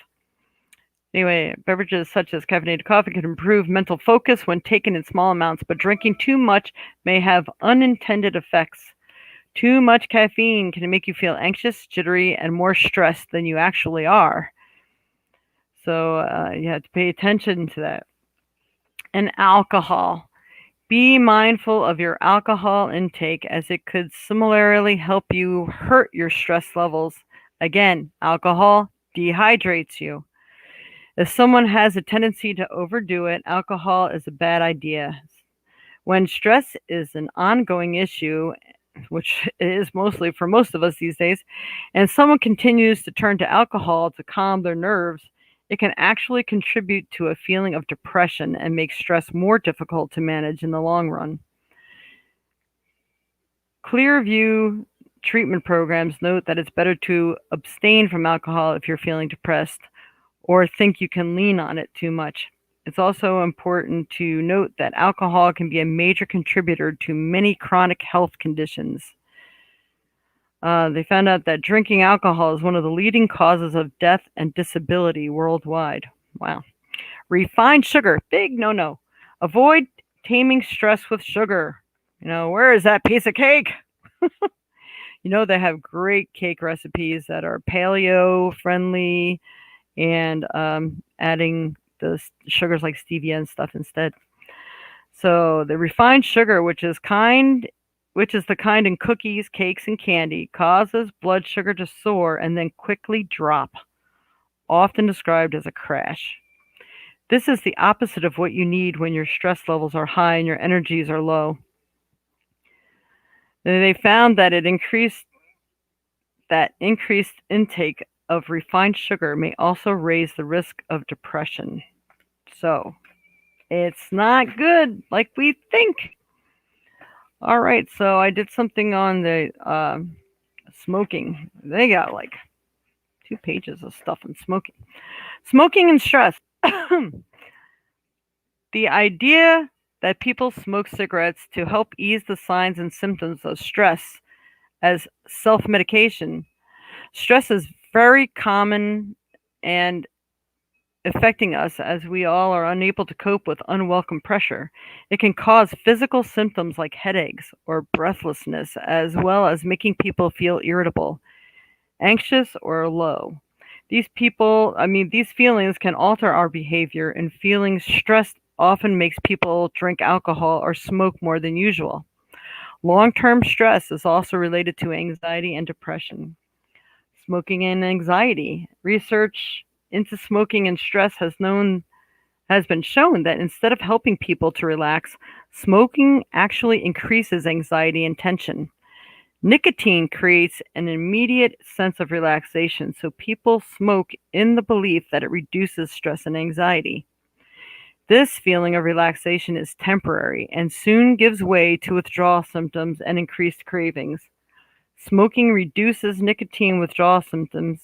Anyway, beverages such as caffeinated coffee can improve mental focus when taken in small amounts, but drinking too much may have unintended effects. Too much caffeine can make you feel anxious, jittery, and more stressed than you actually are. So you have to pay attention to that. And alcohol. Be mindful of your alcohol intake, as it could similarly help you hurt your stress levels. Again, alcohol dehydrates you. If someone has a tendency to overdo it, alcohol is a bad idea. When stress is an ongoing issue, which it is mostly for most of us these days, and someone continues to turn to alcohol to calm their nerves, it can actually contribute to a feeling of depression and make stress more difficult to manage in the long run. Clearview treatment programs note that it's better to abstain from alcohol if you're feeling depressed or think you can lean on it too much. It's also important to note that alcohol can be a major contributor to many chronic health conditions. They found out that drinking alcohol is one of the leading causes of death and disability worldwide. Wow. Refined sugar, big no-no. Avoid taming stress with sugar. Where is that piece of cake? They have great cake recipes that are paleo-friendly and adding the sugars like stevia and stuff instead. So the refined sugar, which is the kind in cookies, cakes, and candy, causes blood sugar to soar and then quickly drop, often described as a crash. This is the opposite of what you need when your stress levels are high and your energies are low. They found that increased intake of refined sugar may also raise the risk of depression. So it's not good like we think. All right, so I did something on the smoking. They got like 2 pages of stuff on smoking. Smoking and stress. The idea that people smoke cigarettes to help ease the signs and symptoms of stress as self-medication. Stress is very common, and affecting us as we all are unable to cope with unwelcome pressure. It can cause physical symptoms like headaches or breathlessness, as well as making people feel irritable, anxious, or low. These feelings can alter our behavior, and feeling stressed often makes people drink alcohol or smoke more than usual. Long term stress is also related to anxiety and depression. Smoking and anxiety. Research into smoking and stress has been shown that instead of helping people to relax, smoking actually increases anxiety and tension. Nicotine creates an immediate sense of relaxation, so people smoke in the belief that it reduces stress and anxiety. This feeling of relaxation is temporary and soon gives way to withdrawal symptoms and increased cravings. Smoking reduces nicotine withdrawal symptoms,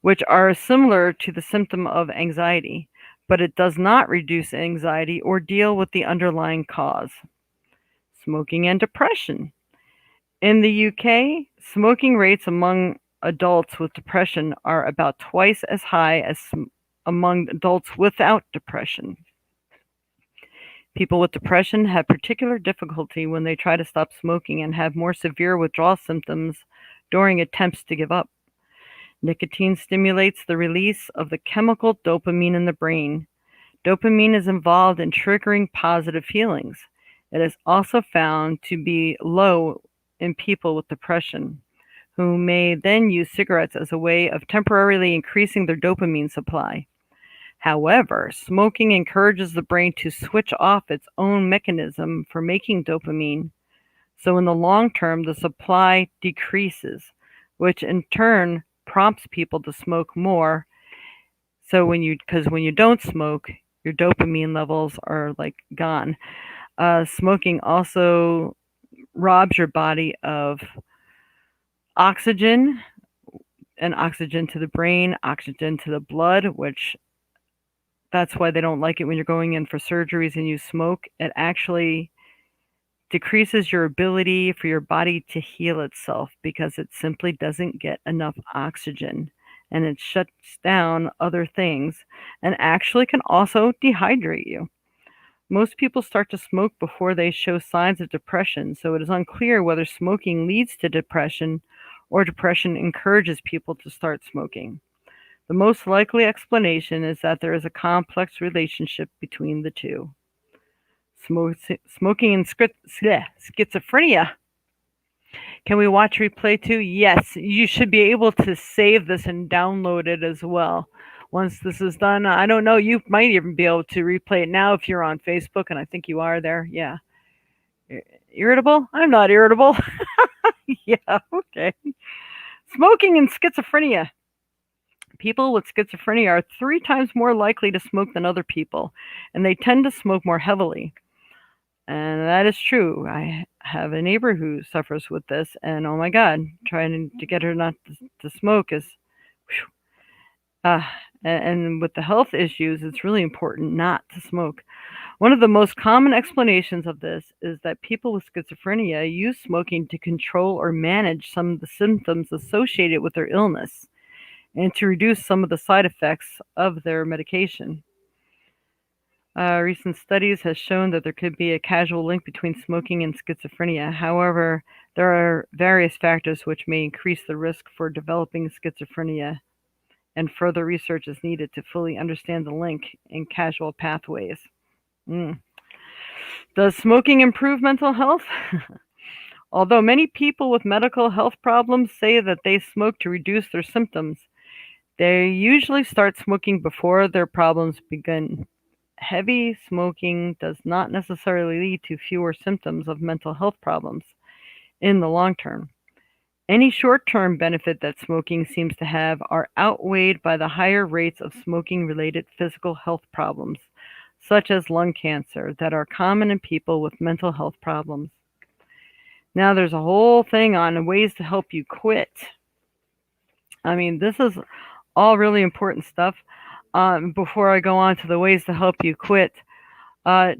which are similar to the symptom of anxiety, but it does not reduce anxiety or deal with the underlying cause. Smoking and depression. In the UK, smoking rates among adults with depression are about twice as high as among adults without depression. People with depression have particular difficulty when they try to stop smoking and have more severe withdrawal symptoms during attempts to give up. Nicotine stimulates the release of the chemical dopamine in the brain. Dopamine is involved in triggering positive feelings. It is also found to be low in people with depression, who may then use cigarettes as a way of temporarily increasing their dopamine supply. However, smoking encourages the brain to switch off its own mechanism for making dopamine, so in the long term, the supply decreases, which in turn prompts people to smoke more. So because when you don't smoke, your dopamine levels are like gone. Smoking also robs your body of oxygen, and oxygen to the brain, oxygen to the blood, which that's why they don't like it when you're going in for surgeries and you smoke. It actually decreases your ability for your body to heal itself because it simply doesn't get enough oxygen, and it shuts down other things and actually can also dehydrate you. Most people start to smoke before they show signs of depression, so it is unclear whether smoking leads to depression or depression encourages people to start smoking. The most likely explanation is that there is a complex relationship between the two. Smoking and schizophrenia. Can we watch replay too? Yes, you should be able to save this and download it as well. Once this is done, I don't know, you might even be able to replay it now if you're on Facebook, and I think you are there. Yeah. Irritable? I'm not irritable. Yeah, okay. Smoking and schizophrenia. People with schizophrenia are 3 times more likely to smoke than other people, and they tend to smoke more heavily. And that is true. I have a neighbor who suffers with this, and oh my God, trying to get her not to smoke is, whew. And with the health issues, it's really important not to smoke. One of the most common explanations of this is that people with schizophrenia use smoking to control or manage some of the symptoms associated with their illness and to reduce some of the side effects of their medication. Recent studies have shown that there could be a causal link between smoking and schizophrenia. However, there are various factors which may increase the risk for developing schizophrenia, and further research is needed to fully understand the link in causal pathways. Does smoking improve mental health? Although many people with medical health problems say that they smoke to reduce their symptoms, they usually start smoking before their problems begin. Heavy smoking does not necessarily lead to fewer symptoms of mental health problems in the long term. Any short-term benefit that smoking seems to have are outweighed by the higher rates of smoking-related physical health problems, such as lung cancer, that are common in people with mental health problems. Now, there's a whole thing on ways to help you quit. I mean, this is all really important stuff. Before I go on to the ways to help you quit,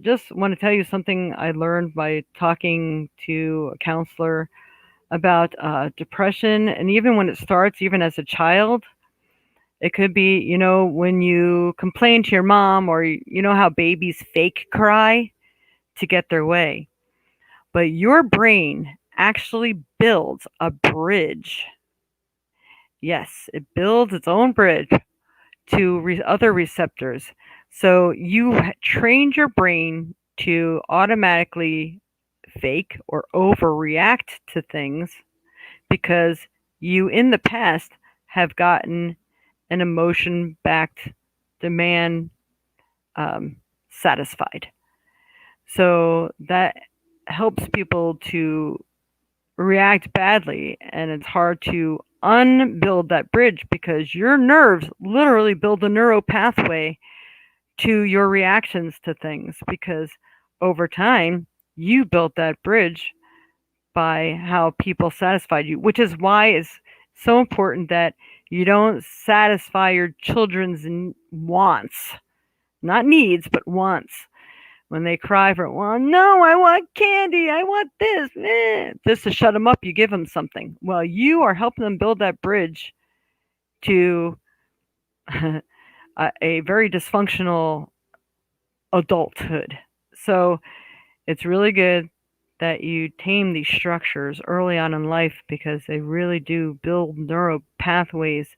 just want to tell you something I learned by talking to a counselor about depression. And even when it starts, even as a child, It could be, when you complain to your mom, or you know how babies fake cry to get their way. But your brain actually builds a bridge. Yes, it builds its own bridge to other receptors. So you trained your brain to automatically fake or overreact to things because you in the past have gotten an emotion backed demand um, satisfied. So that helps people to react badly, and it's hard to unbuild that bridge because your nerves literally build a neural pathway to your reactions to things, because over time you built that bridge by how people satisfied you, which is why it's so important that you don't satisfy your children's wants, not needs, but wants. When they cry for, well, no, I want candy, I want this, just to shut them up, you give them something. Well, you are helping them build that bridge to a very dysfunctional adulthood. So it's really good that you tame these structures early on in life because they really do build neural pathways.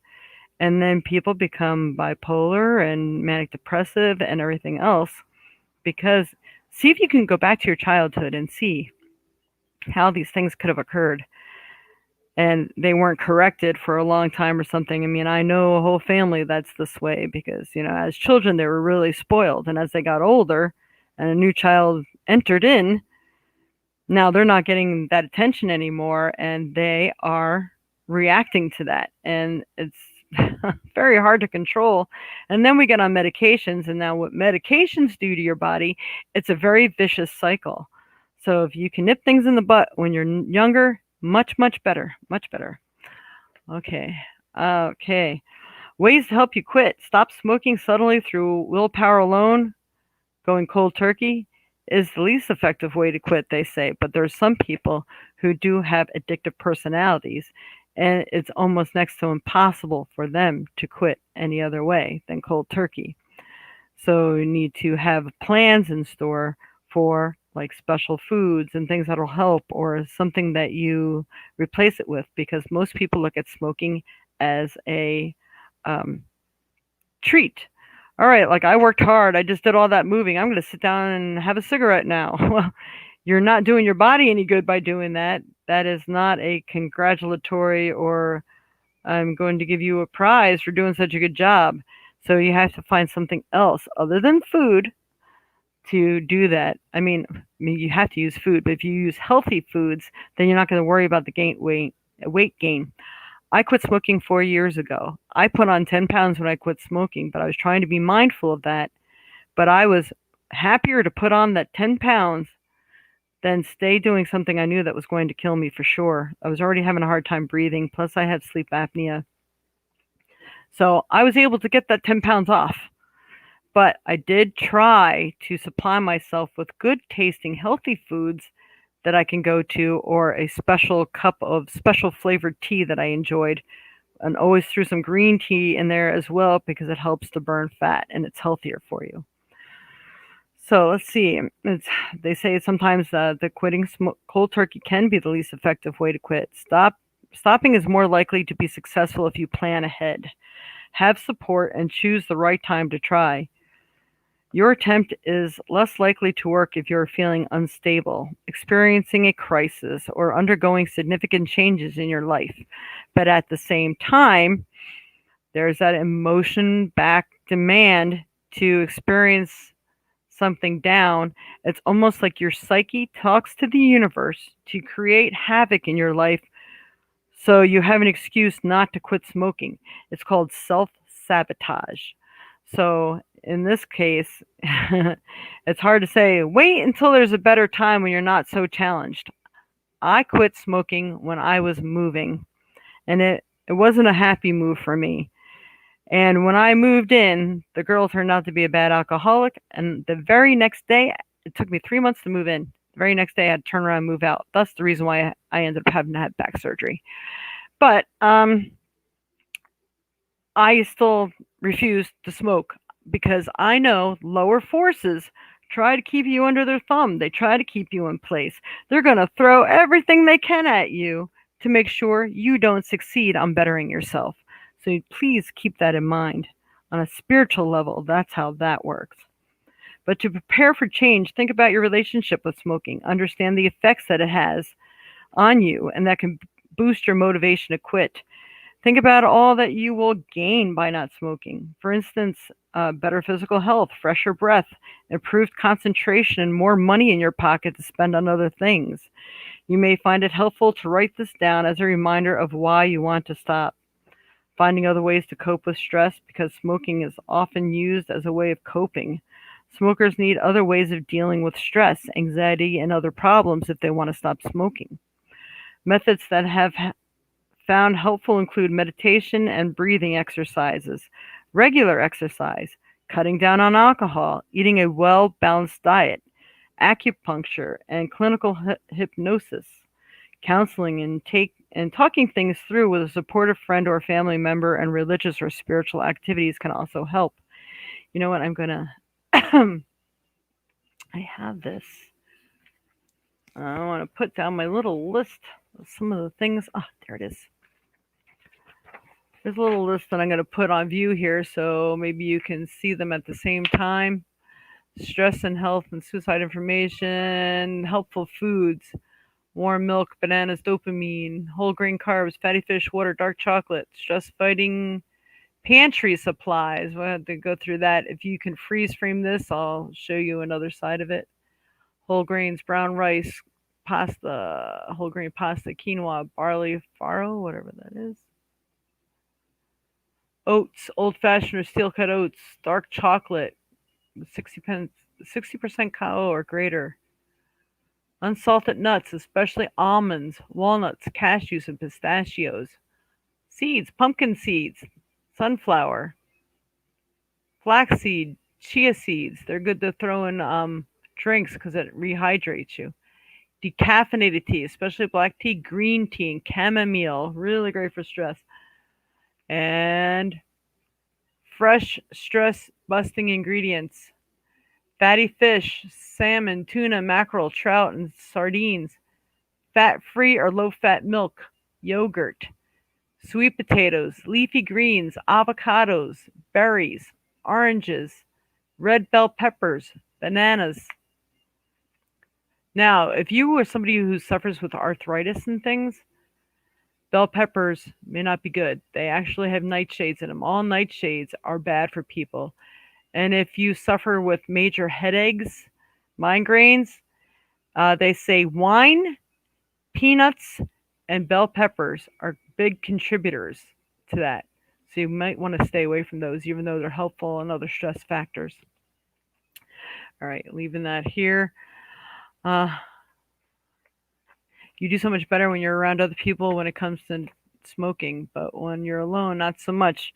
And then people become bipolar and manic depressive and everything else because see if you can go back to your childhood and see how these things could have occurred and they weren't corrected for a long time or something. I mean, I know a whole family that's this way because, as children, they were really spoiled. And as they got older and a new child entered in, now they're not getting that attention anymore and they are reacting to that. And it's very hard to control. And then we get on medications, and now what medications do to your body, it's a very vicious cycle. So if you can nip things in the butt when you're younger, much, much better, much better. Okay. Okay. Ways to help you quit. Stop smoking suddenly through willpower alone. Going cold turkey is the least effective way to quit, they say. But there are some people who do have addictive personalities, and it's almost next to impossible for them to quit any other way than cold turkey. So you need to have plans in store for like special foods and things that'll help, or something that you replace it with, because most people look at smoking as a um, treat. All right, like I worked hard, I just did all that moving. I'm going to sit down and have a cigarette now. Well, you're not doing your body any good by doing that. That is not a congratulatory or I'm going to give you a prize for doing such a good job. So you have to find something else other than food to do that. I mean, you have to use food, but if you use healthy foods, then you're not going to worry about the weight gain. I quit smoking 4 years ago. I put on 10 pounds when I quit smoking, but I was trying to be mindful of that. But I was happier to put on that 10 pounds than stay doing something I knew that was going to kill me for sure. I was already having a hard time breathing, plus I had sleep apnea. So I was able to get that 10 pounds off. But I did try to supply myself with good tasting, healthy foods that I can go to, or a special cup of special flavored tea that I enjoyed. And always threw some green tea in there as well because it helps to burn fat and it's healthier for you. So let's see. They say sometimes the quitting cold turkey can be the least effective way to quit. Stopping is more likely to be successful if you plan ahead, have support, and choose the right time to try. Your attempt is less likely to work if you're feeling unstable, experiencing a crisis, or undergoing significant changes in your life. But at the same time, there's that emotion back demand to experience something down. It's almost like your psyche talks to the universe to create havoc in your life so you have an excuse not to quit smoking. It's called self sabotage. So in this case, it's hard to say, wait until there's a better time when you're not so challenged. I quit smoking when I was moving, and it wasn't a happy move for me. And when I moved in, the girl turned out to be a bad alcoholic. And the very next day, it took me 3 months to move in. The very next day, I had to turn around and move out. That's the reason why I ended up having to have back surgery. But I still refuse to smoke because I know lower forces try to keep you under their thumb. They try to keep you in place. They're going to throw everything they can at you to make sure you don't succeed on bettering yourself. So please keep that in mind. On a spiritual level, that's how that works. But to prepare for change, think about your relationship with smoking. Understand the effects that it has on you and that can boost your motivation to quit. Think about all that you will gain by not smoking. For instance, better physical health, fresher breath, improved concentration, and more money in your pocket to spend on other things. You may find it helpful to write this down as a reminder of why you want to stop. Finding other ways to cope with stress because smoking is often used as a way of coping. Smokers need other ways of dealing with stress, anxiety, and other problems if they want to stop smoking. Methods that have found helpful include meditation and breathing exercises, regular exercise, cutting down on alcohol, eating a well balanced diet, acupuncture, and clinical hypnosis, counseling, and talking things through with a supportive friend or family member, and religious or spiritual activities can also help. You know what? I'm gonna. I have this. I want to put down my little list of some of the things. Oh, there it is. There's a little list that I'm going to put on view here so maybe you can see them at the same time. Stress and health and suicide information, helpful foods, warm milk, bananas, dopamine, whole grain carbs, fatty fish, water, dark chocolate, stress fighting, pantry supplies. We'll have to go through that. If you can freeze frame this, I'll show you another side of it. Whole grains, brown rice, pasta, whole grain pasta, quinoa, barley, farro, whatever that is. Oats, old fashioned or steel cut oats, dark chocolate, 60% cacao or greater. Unsalted nuts, especially almonds, walnuts, cashews, and pistachios. Seeds, pumpkin seeds, sunflower, flaxseed, chia seeds. They're good to throw in drinks because it rehydrates you. Decaffeinated tea, especially black tea, green tea, and chamomile. Really great for stress. And fresh stress busting ingredients: fatty fish, salmon, tuna, mackerel, trout, and sardines, fat free or low fat milk, yogurt, sweet potatoes, leafy greens, avocados, berries, oranges, red bell peppers, bananas. Now, if you are somebody who suffers with arthritis and things, bell peppers may not be good. They actually have nightshades in them. All nightshades are bad for people. And if you suffer with major headaches, migraines, they say wine, peanuts, and bell peppers are big contributors to that. So you might want to stay away from those, even though they're helpful in other stress factors. All right, leaving that here. Uh, you do so much better when you're around other people when it comes to smoking, but when you're alone, not so much.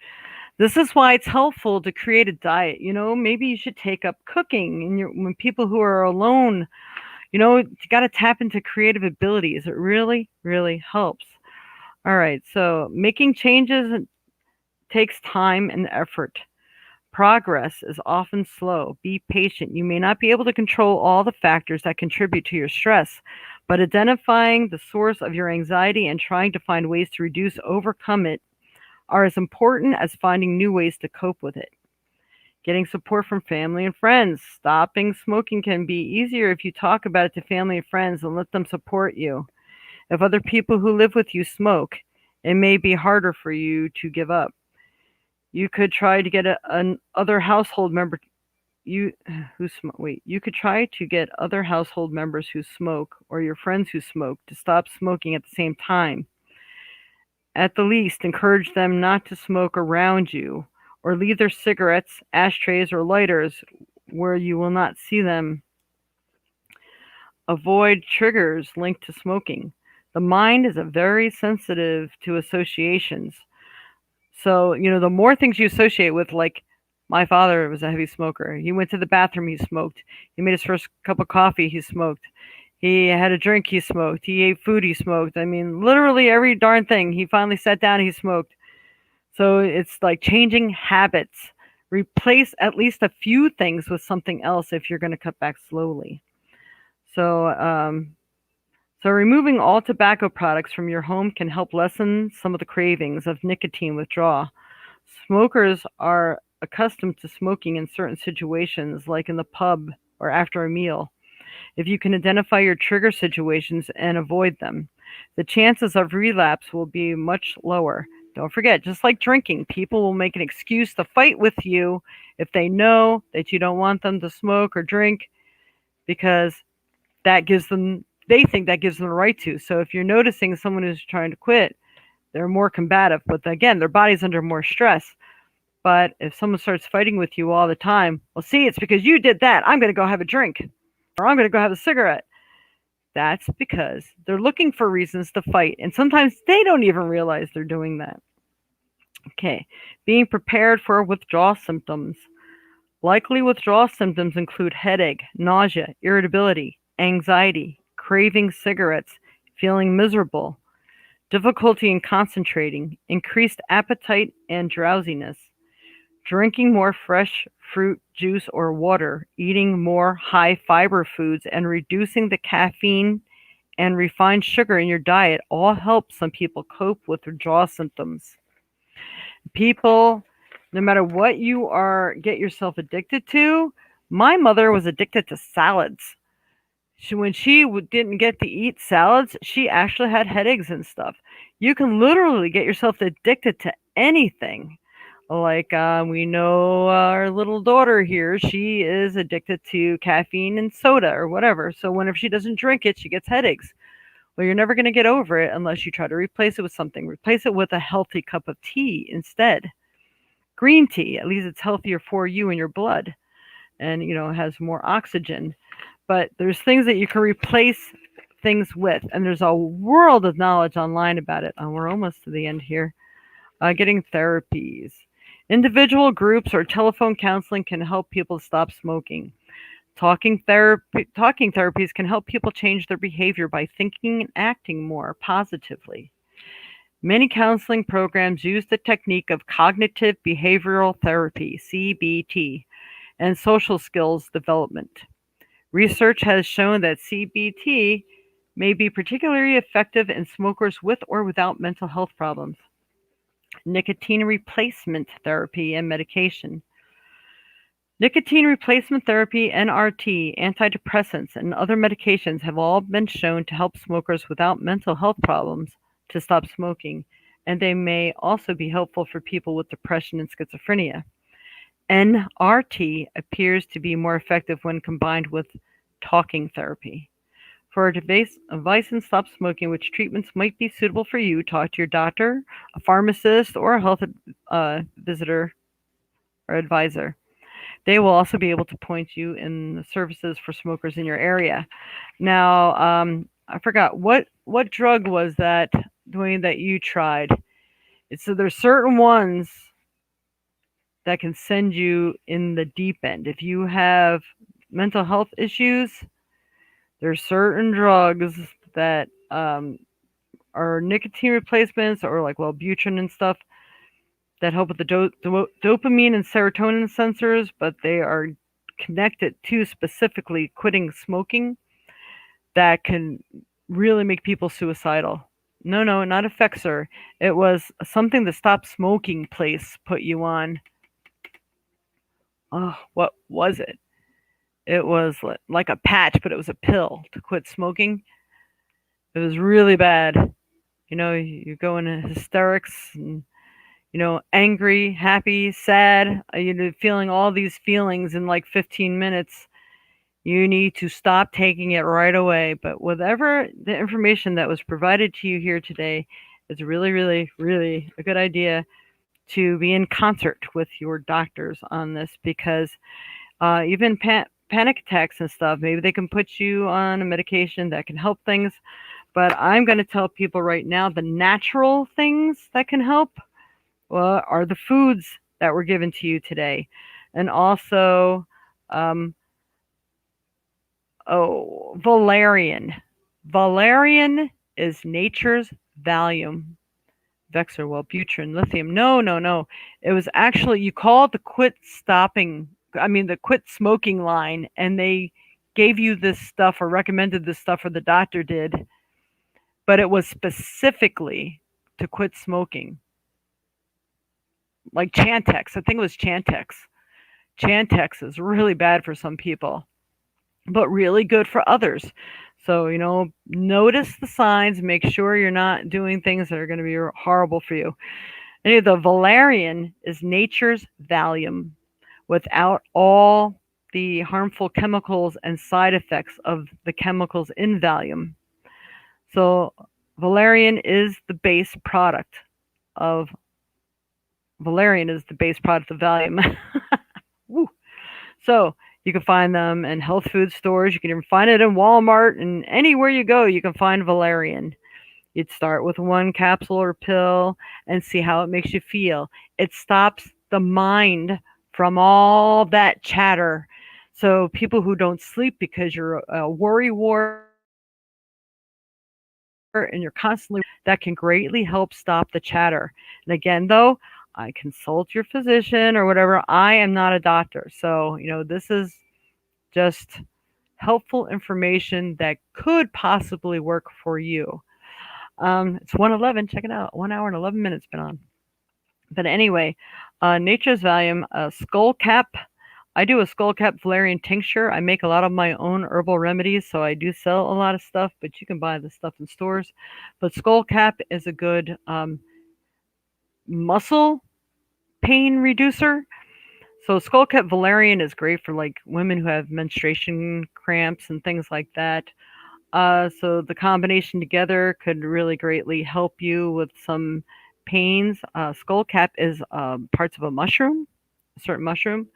This is why it's helpful to create a diet. You know, maybe you should take up cooking. And when people who are alone, you got to tap into creative abilities. It really, really helps. All right, so making changes takes time and effort. Progress is often slow. Be patient. You may not be able to control all the factors that contribute to your stress, but identifying the source of your anxiety and trying to find ways to overcome it are as important as finding new ways to cope with it. Getting support from family and friends. Stopping smoking can be easier if you talk about it to family and friends and let them support you. If other people who live with you smoke, it may be harder for you to give up. You could try to get an other household member you could try to get other household members who smoke or your friends who smoke to stop smoking at the same time. At the least, encourage them not to smoke around you or leave their cigarettes, ashtrays, or lighters where you will not see them. Avoid triggers linked to smoking. The mind is very sensitive to associations. So, the more things you associate with, like my father was a heavy smoker. He went to the bathroom, he smoked. He made his first cup of coffee, he smoked. He had a drink, he smoked. He ate food, he smoked. I mean, literally every darn thing. He finally sat down, he smoked. So it's like changing habits. Replace at least a few things with something else if you're going to cut back slowly. So, so removing all tobacco products from your home can help lessen some of the cravings of nicotine withdrawal. Smokers are accustomed to smoking in certain situations, like in the pub or after a meal. If you can identify your trigger situations and avoid them, the chances of relapse will be much lower. Don't forget, just like drinking, people will make an excuse to fight with you if they know that you don't want them to smoke or drink because that gives them, they think that gives them the right to. So if you're noticing someone who's trying to quit, they're more combative, but again, their body's under more stress. But if someone starts fighting with you all the time, well, see, it's because you did that. I'm going to go have a drink or I'm going to go have a cigarette. That's because they're looking for reasons to fight. And sometimes they don't even realize they're doing that. Okay. Being prepared for withdrawal symptoms. Likely withdrawal symptoms include headache, nausea, irritability, anxiety, craving cigarettes, feeling miserable, difficulty in concentrating, increased appetite and drowsiness, drinking more fresh fruit juice or water, eating more high fiber foods, and reducing the caffeine and refined sugar in your diet all help some people cope with withdrawal symptoms. People, no matter what you are get yourself addicted to, my mother was addicted to salads. When she didn't get to eat salads, she actually had headaches and stuff. You can literally get yourself addicted to anything. Like we know our little daughter here, she is addicted to caffeine and soda or whatever. So whenever she doesn't drink it, she gets headaches. Well, you're never going to get over it unless you try to replace it with something. Replace it with a healthy cup of tea instead. Green tea, at least it's healthier for you and your blood and, has more oxygen. But there's things that you can replace things with, and there's a world of knowledge online about it. We're almost to the end here. Getting therapies. Individual groups or telephone counseling can help people stop smoking. Talking therapies can help people change their behavior by thinking and acting more positively. Many counseling programs use the technique of cognitive behavioral therapy, CBT, and social skills development. Research has shown that CBT may be particularly effective in smokers with or without mental health problems. Nicotine replacement therapy and medication. Nicotine replacement therapy, NRT, antidepressants, and other medications have all been shown to help smokers without mental health problems to stop smoking, and they may also be helpful for people with depression and schizophrenia. NRT appears to be more effective when combined with talking therapy. For advice and stop smoking, which treatments might be suitable for you, talk to your doctor, a pharmacist, or a health visitor or advisor. They will also be able to point you in the services for smokers in your area. Now, I forgot what drug was that, Dwayne, that you tried. So there's certain ones that can send you in the deep end. If you have mental health issues, there's certain drugs that are nicotine replacements or like Wellbutrin and stuff that help with the dopamine and serotonin sensors, but they are connected to specifically quitting smoking that can really make people suicidal. No, no, not Effexor. It was something the Stop Smoking place put you on. Oh, what was it? It was like a patch, but it was a pill to quit smoking. It was really bad. You go into hysterics and angry, happy, sad, feeling all these feelings in like 15 minutes. You need to stop taking it right away. But whatever the information that was provided to you here today, it's really, really, really a good idea to be in concert with your doctors on this because even panic attacks and stuff, maybe they can put you on a medication that can help things. But I'm going to tell people right now the natural things that can help are the foods that were given to you today. And also, valerian. Valerian is nature's Valium. Vexer, Wellbutrin, lithium. No, no, no. It was actually, you called the the quit smoking line, and they gave you this stuff or recommended this stuff, or the doctor did, but it was specifically to quit smoking. Like Chantix. I think it was Chantix. Chantix is really bad for some people, but really good for others. So, notice the signs, make sure you're not doing things that are going to be horrible for you. And the valerian is nature's Valium without all the harmful chemicals and side effects of the chemicals in Valium. So, valerian is the base product of Valium. Woo. So you can find them in health food stores. You can even find it in Walmart, and anywhere you go, you can find valerian. You'd start with one capsule or pill and see how it makes you feel. It stops the mind from all that chatter. So people who don't sleep because you're a worry wart and you're constantly that can greatly help stop the chatter. And again, though, I consult your physician or whatever. I am not a doctor. So, this is just helpful information that could possibly work for you. It's 1:11. Check it out. 1 hour and 11 minutes been on. But anyway, Nature's Valium, Skull Cap. I do a Skull Cap valerian tincture. I make a lot of my own herbal remedies, so I do sell a lot of stuff, but you can buy the stuff in stores. But Skull Cap is a good muscle pain reducer. So Skull Cap valerian is great for like women who have menstruation cramps and things like that. So the combination together could really greatly help you with some pains. Skull Cap is parts of a certain mushroom.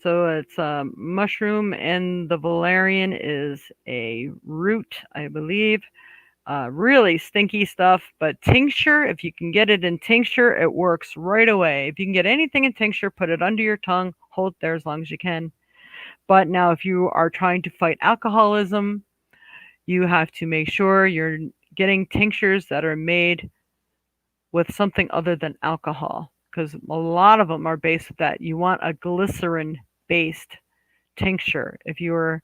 So it's a mushroom, and the valerian is a root, I believe. Really stinky stuff, but tincture, if you can get it in tincture, it works right away. If you can get anything in tincture, put it under your tongue, hold it there as long as you can. But now, if you are trying to fight alcoholism, you have to make sure you're getting tinctures that are made with something other than alcohol, because a lot of them are based with that. You want a glycerin based tincture if you are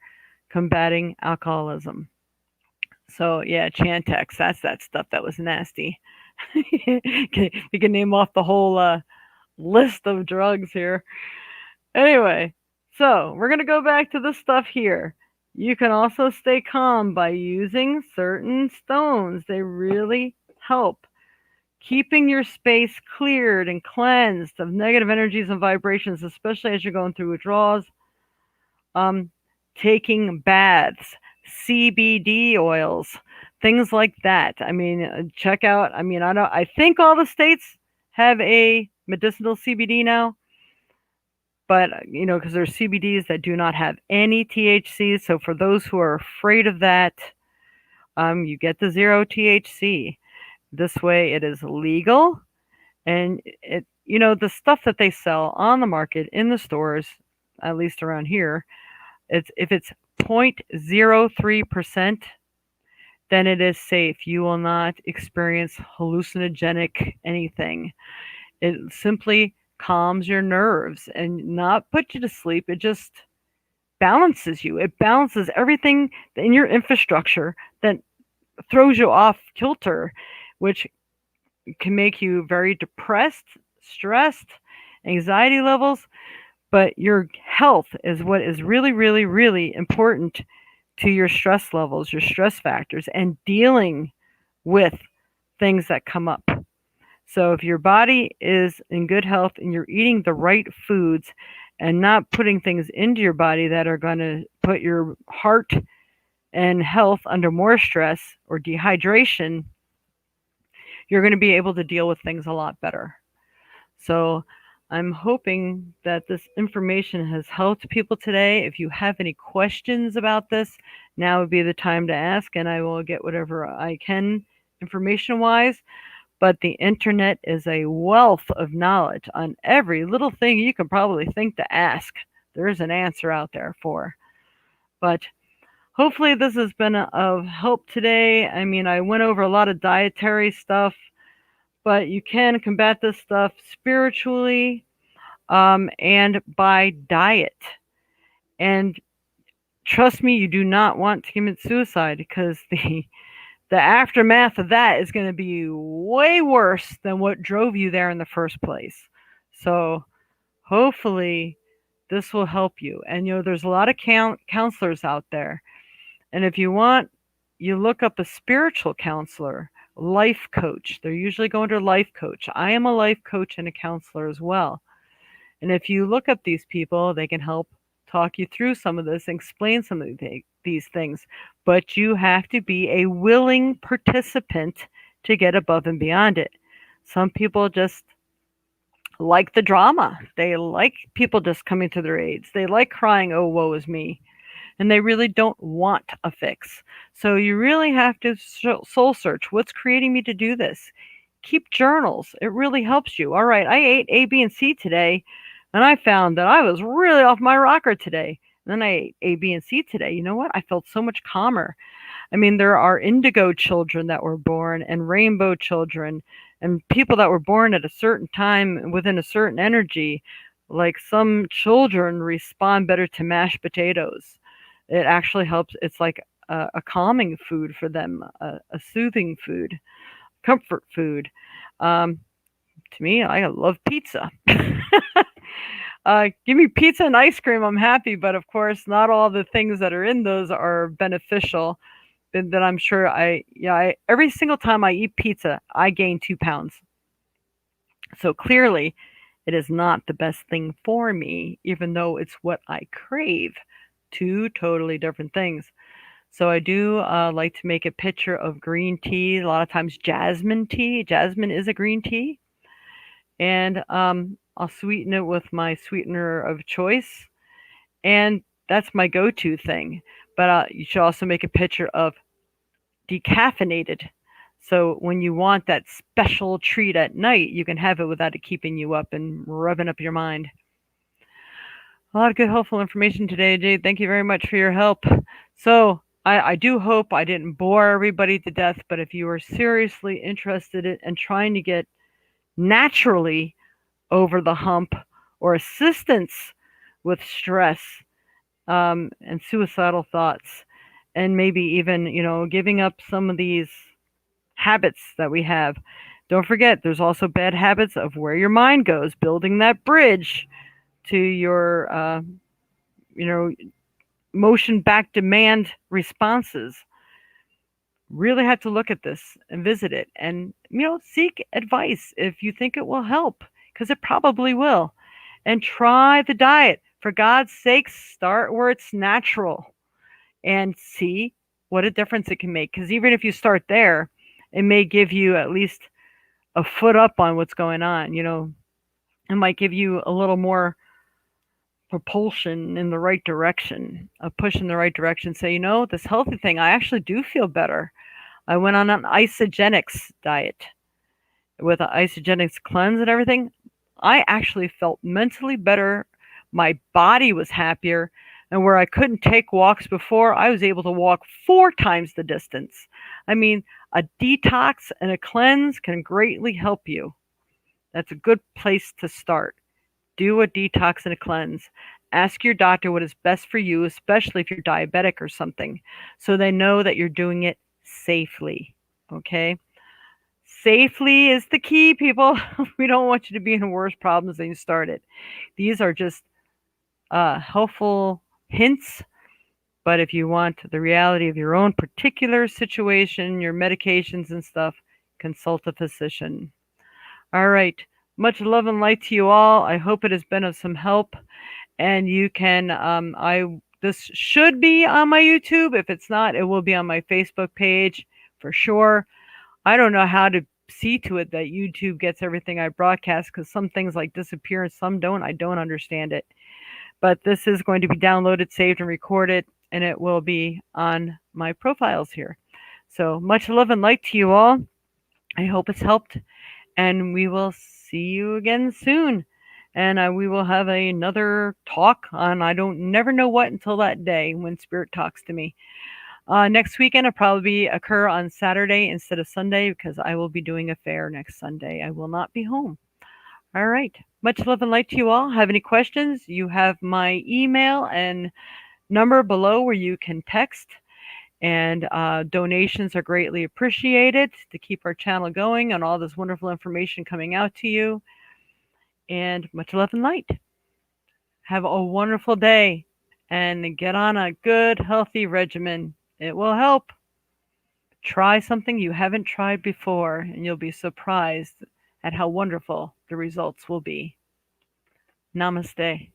combating alcoholism. So yeah, Chantix, that's that stuff that was nasty. You can name off the whole list of drugs here. Anyway, so we're going to go back to this stuff here. You can also stay calm by using certain stones. They really help. Keeping your space cleared and cleansed of negative energies and vibrations, especially as you're going through withdrawals. Taking baths, CBD oils, things like that. I mean, check out. I mean, I think all the states have a medicinal CBD now, but because there's CBDs that do not have any THC. So for those who are afraid of that, you get the zero THC. This way, it is legal, and the stuff that they sell on the market in the stores, at least around here, if it's 0.03%, then it is safe. You will not experience hallucinogenic anything. It simply calms your nerves and not put you to sleep. It just balances you. It balances everything in your infrastructure that throws you off kilter, which can make you very depressed, stressed, anxiety levels. But your health is what is really, really, really important to your stress levels, your stress factors, and dealing with things that come up. So if your body is in good health and you're eating the right foods and not putting things into your body that are going to put your heart and health under more stress or dehydration, you're going to be able to deal with things a lot better. So I'm hoping that this information has helped people today. If you have any questions about this, now would be the time to ask, and I will get whatever I can information wise. But the internet is a wealth of knowledge on every little thing you can probably think to ask. There's an answer out there for. But hopefully this has been of help today. I mean, I went over a lot of dietary stuff, but you can combat this stuff spiritually, and by diet. And trust me, you do not want to commit suicide, because the aftermath of that is going to be way worse than what drove you there in the first place. So hopefully this will help you. And there's a lot of counselors out there. And if you want, you look up a spiritual counselor, life coach. They're usually going to life coach. I am a life coach and a counselor as well. And if you look up these people, they can help talk you through some of this, explain some of these things. But you have to be a willing participant to get above and beyond it. Some people just like the drama. They like people just coming to their aids. They like crying, oh, woe is me. And they really don't want a fix. So you really have to soul search. What's creating me to do this? Keep journals. It really helps you. All right, I ate A, B, and C today, and I found that I was really off my rocker today. And then I ate A, B, and C today. You know what? I felt so much calmer. I mean, there are indigo children that were born, and rainbow children, and people that were born at a certain time within a certain energy. Like, some children respond better to mashed potatoes. It actually helps. It's like a calming food for them, a soothing food, comfort food. Um, to me, I love pizza. Give me pizza and ice cream, I'm happy. But of course, not all the things that are in those are beneficial. That I'm sure every single time I eat pizza, I gain 2 pounds. So clearly, it is not the best thing for me, even though it's what I crave. Two totally different things. So I do like to make a pitcher of green tea, a lot of times jasmine tea. Jasmine is a green tea. And I'll sweeten it with my sweetener of choice. And that's my go-to thing. But you should also make a pitcher of decaffeinated. So when you want that special treat at night, you can have it without it keeping you up and revving up your mind. A lot of good, helpful information today, Jade. Thank you very much for your help. So I do hope I didn't bore everybody to death, but if you are seriously interested in trying to get naturally over the hump, or assistance with stress, and suicidal thoughts, and maybe even, giving up some of these habits that we have. Don't forget, there's also bad habits of where your mind goes, building that bridge to your, motion back demand responses. Really have to look at this and visit it, and, seek advice if you think it will help, because it probably will. And try the diet. For God's sake, start where it's natural and see what a difference it can make. Because even if you start there, it may give you at least a foot up on what's going on. It might give you a little more propulsion in the right direction, a push in the right direction. Say, this healthy thing, I actually do feel better. I went on an isogenics diet with an isogenics cleanse and everything. I actually felt mentally better. My body was happier. And where I couldn't take walks before, I was able to walk 4 times the distance. I mean, a detox and a cleanse can greatly help you. That's a good place to start. Do a detox and a cleanse. Ask your doctor what is best for you, especially if you're diabetic or something, so they know that you're doing it safely. Okay? Safely is the key, people. We don't want you to be in worse problems than you started. These are just helpful hints, but if you want the reality of your own particular situation, your medications and stuff, consult a physician. All right. Much love and light to you all. I hope it has been of some help. And you can, this should be on my YouTube. If it's not, it will be on my Facebook page for sure. I don't know how to see to it that YouTube gets everything I broadcast, because some things like disappear and some don't. I don't understand it. But this is going to be downloaded, saved, and recorded, and it will be on my profiles here. So much love and light to you all. I hope it's helped, and we will see you again soon. And we will have another talk on, I don't never know what until that day when Spirit talks to me. Next weekend will probably occur on Saturday instead of Sunday because I will be doing a fair next Sunday. I will not be home. All right. Much love and light to you all. Have any questions? You have my email and number below where you can text. And donations are greatly appreciated to keep our channel going and all this wonderful information coming out to you. And much love and light. Have a wonderful day and get on a good, healthy regimen. It will help. Try something you haven't tried before, and you'll be surprised at how wonderful the results will be. Namaste.